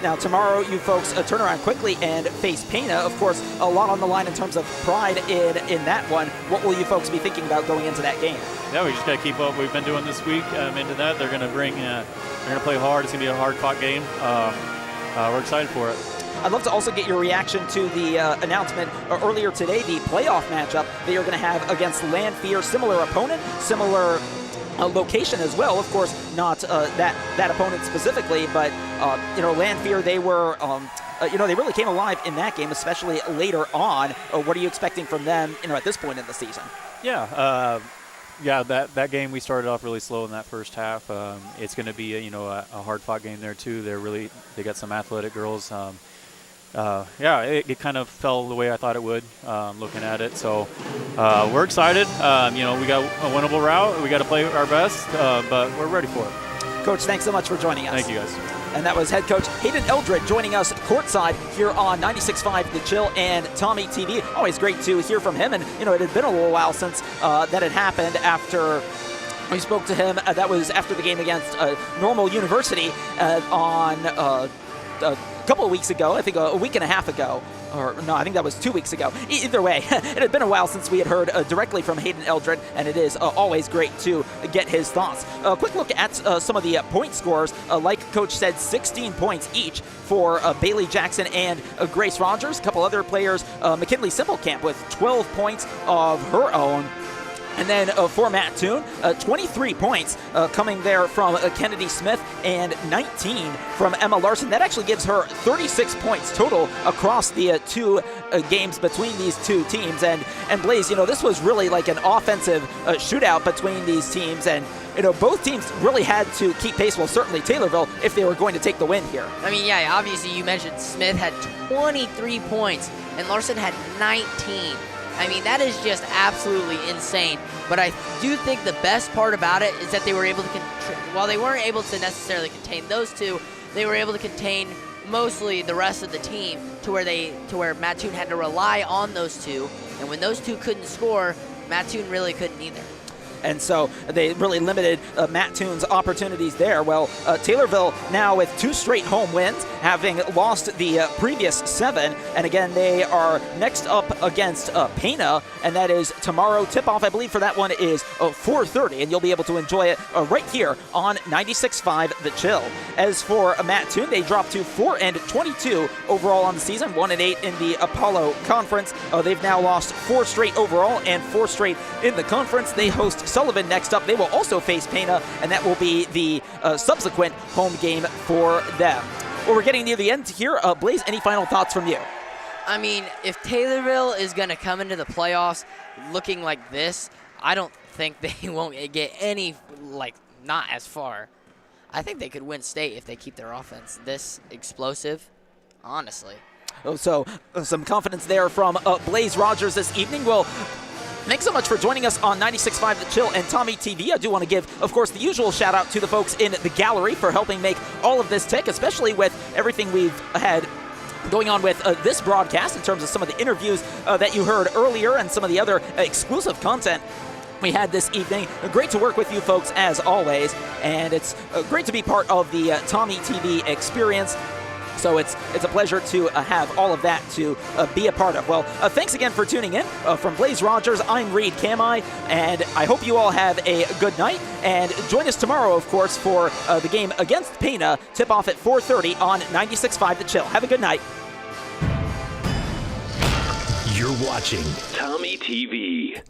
Now, tomorrow, you folks turn around quickly and face Pana. Of course, a lot on the line in terms of pride in that one. What will you folks be thinking about going into that game? Yeah, we just got to keep up what we've been doing this week into that. They're going to play hard. It's going to be a hard-fought game. We're excited for it. I'd love to also get your reaction to the announcement earlier today, the playoff matchup that you're going to have against Lanphier. Similar opponent, similar location as well. Of course, not that opponent specifically, but Lanphier, they were they really came alive in that game, especially later on. What are you expecting from them at this point in the season? Yeah, that game we started off really slow in that first half. It's going to be a hard-fought game there too. They got some athletic girls. It kind of fell the way I thought it would, looking at it. So we're excited. We got a winnable route. We got to play our best, but we're ready for it. Coach, thanks so much for joining us. Thank you, guys. And that was head coach Hayden Eldred joining us courtside here on 96.5 The Chill and Tommy TV. Always great to hear from him. And, it had been a little while since that had happened after we spoke to him. That was after the game against Normal University on a couple of weeks ago, I think a week and a half ago, or no, I think that was 2 weeks ago. Either way, it had been a while since we had heard directly from Hayden Eldred, and it is always great to get his thoughts. A quick look at some of the point scores. Like Coach said, 16 points each for Bailey Jackson and Grace Rogers. A couple other players, McKinley Simplecamp with 12 points of her own. And then for Mattoon, 23 points coming there from Kennedy Smith and 19 from Emma Larson. That actually gives her 36 points total across the two games between these two teams. And Blaze, this was really like an offensive shootout between these teams. And both teams really had to keep pace. Well, certainly Taylorville, if they were going to take the win here. I mean, yeah, obviously you mentioned Smith had 23 points and Larson had 19. I mean, that is just absolutely insane. But I do think the best part about it is that they were able to, while they weren't able to necessarily contain those two, they were able to contain mostly the rest of the team to where Mattoon had to rely on those two. And when those two couldn't score, Mattoon really couldn't either. And so they really limited Mattoon's opportunities there. Well, Taylorville now with 2 straight home wins, having lost the previous 7. And again, they are next up against Pana, and that is tomorrow. Tip-off, I believe, for that one is 4:30, and you'll be able to enjoy it right here on 96.5 The Chill. As for Mattoon, they dropped to 4-22 overall on the season, 1-8 in the Apollo Conference. They've now lost 4 straight overall and 4 straight in the conference. They host Sullivan next up. They will also face Pana, and that will be the subsequent home game for them. Well, we're getting near the end here. Blaze, any final thoughts from you? I mean, if Taylorville is going to come into the playoffs looking like this, I don't think they won't get any, not as far. I think they could win state if they keep their offense this explosive, honestly. So some confidence there from Blaze Rogers this evening. Well, thanks so much for joining us on 96.5 The Chill and Tommy TV. I do want to give, of course, the usual shout out to the folks in the gallery for helping make all of this tick, especially with everything we've had going on with this broadcast in terms of some of the interviews that you heard earlier and some of the other exclusive content we had this evening. Great to work with you folks as always, and it's great to be part of the Tommy TV experience. So it's a pleasure to have all of that to be a part of. Well, thanks again for tuning in. From Blaze Rogers, I'm Reed Kamai, and I hope you all have a good night. And join us tomorrow, of course, for the game against Pana, tip-off at 4:30 on 96.5 The Chill. Have a good night. You're watching Tommy TV.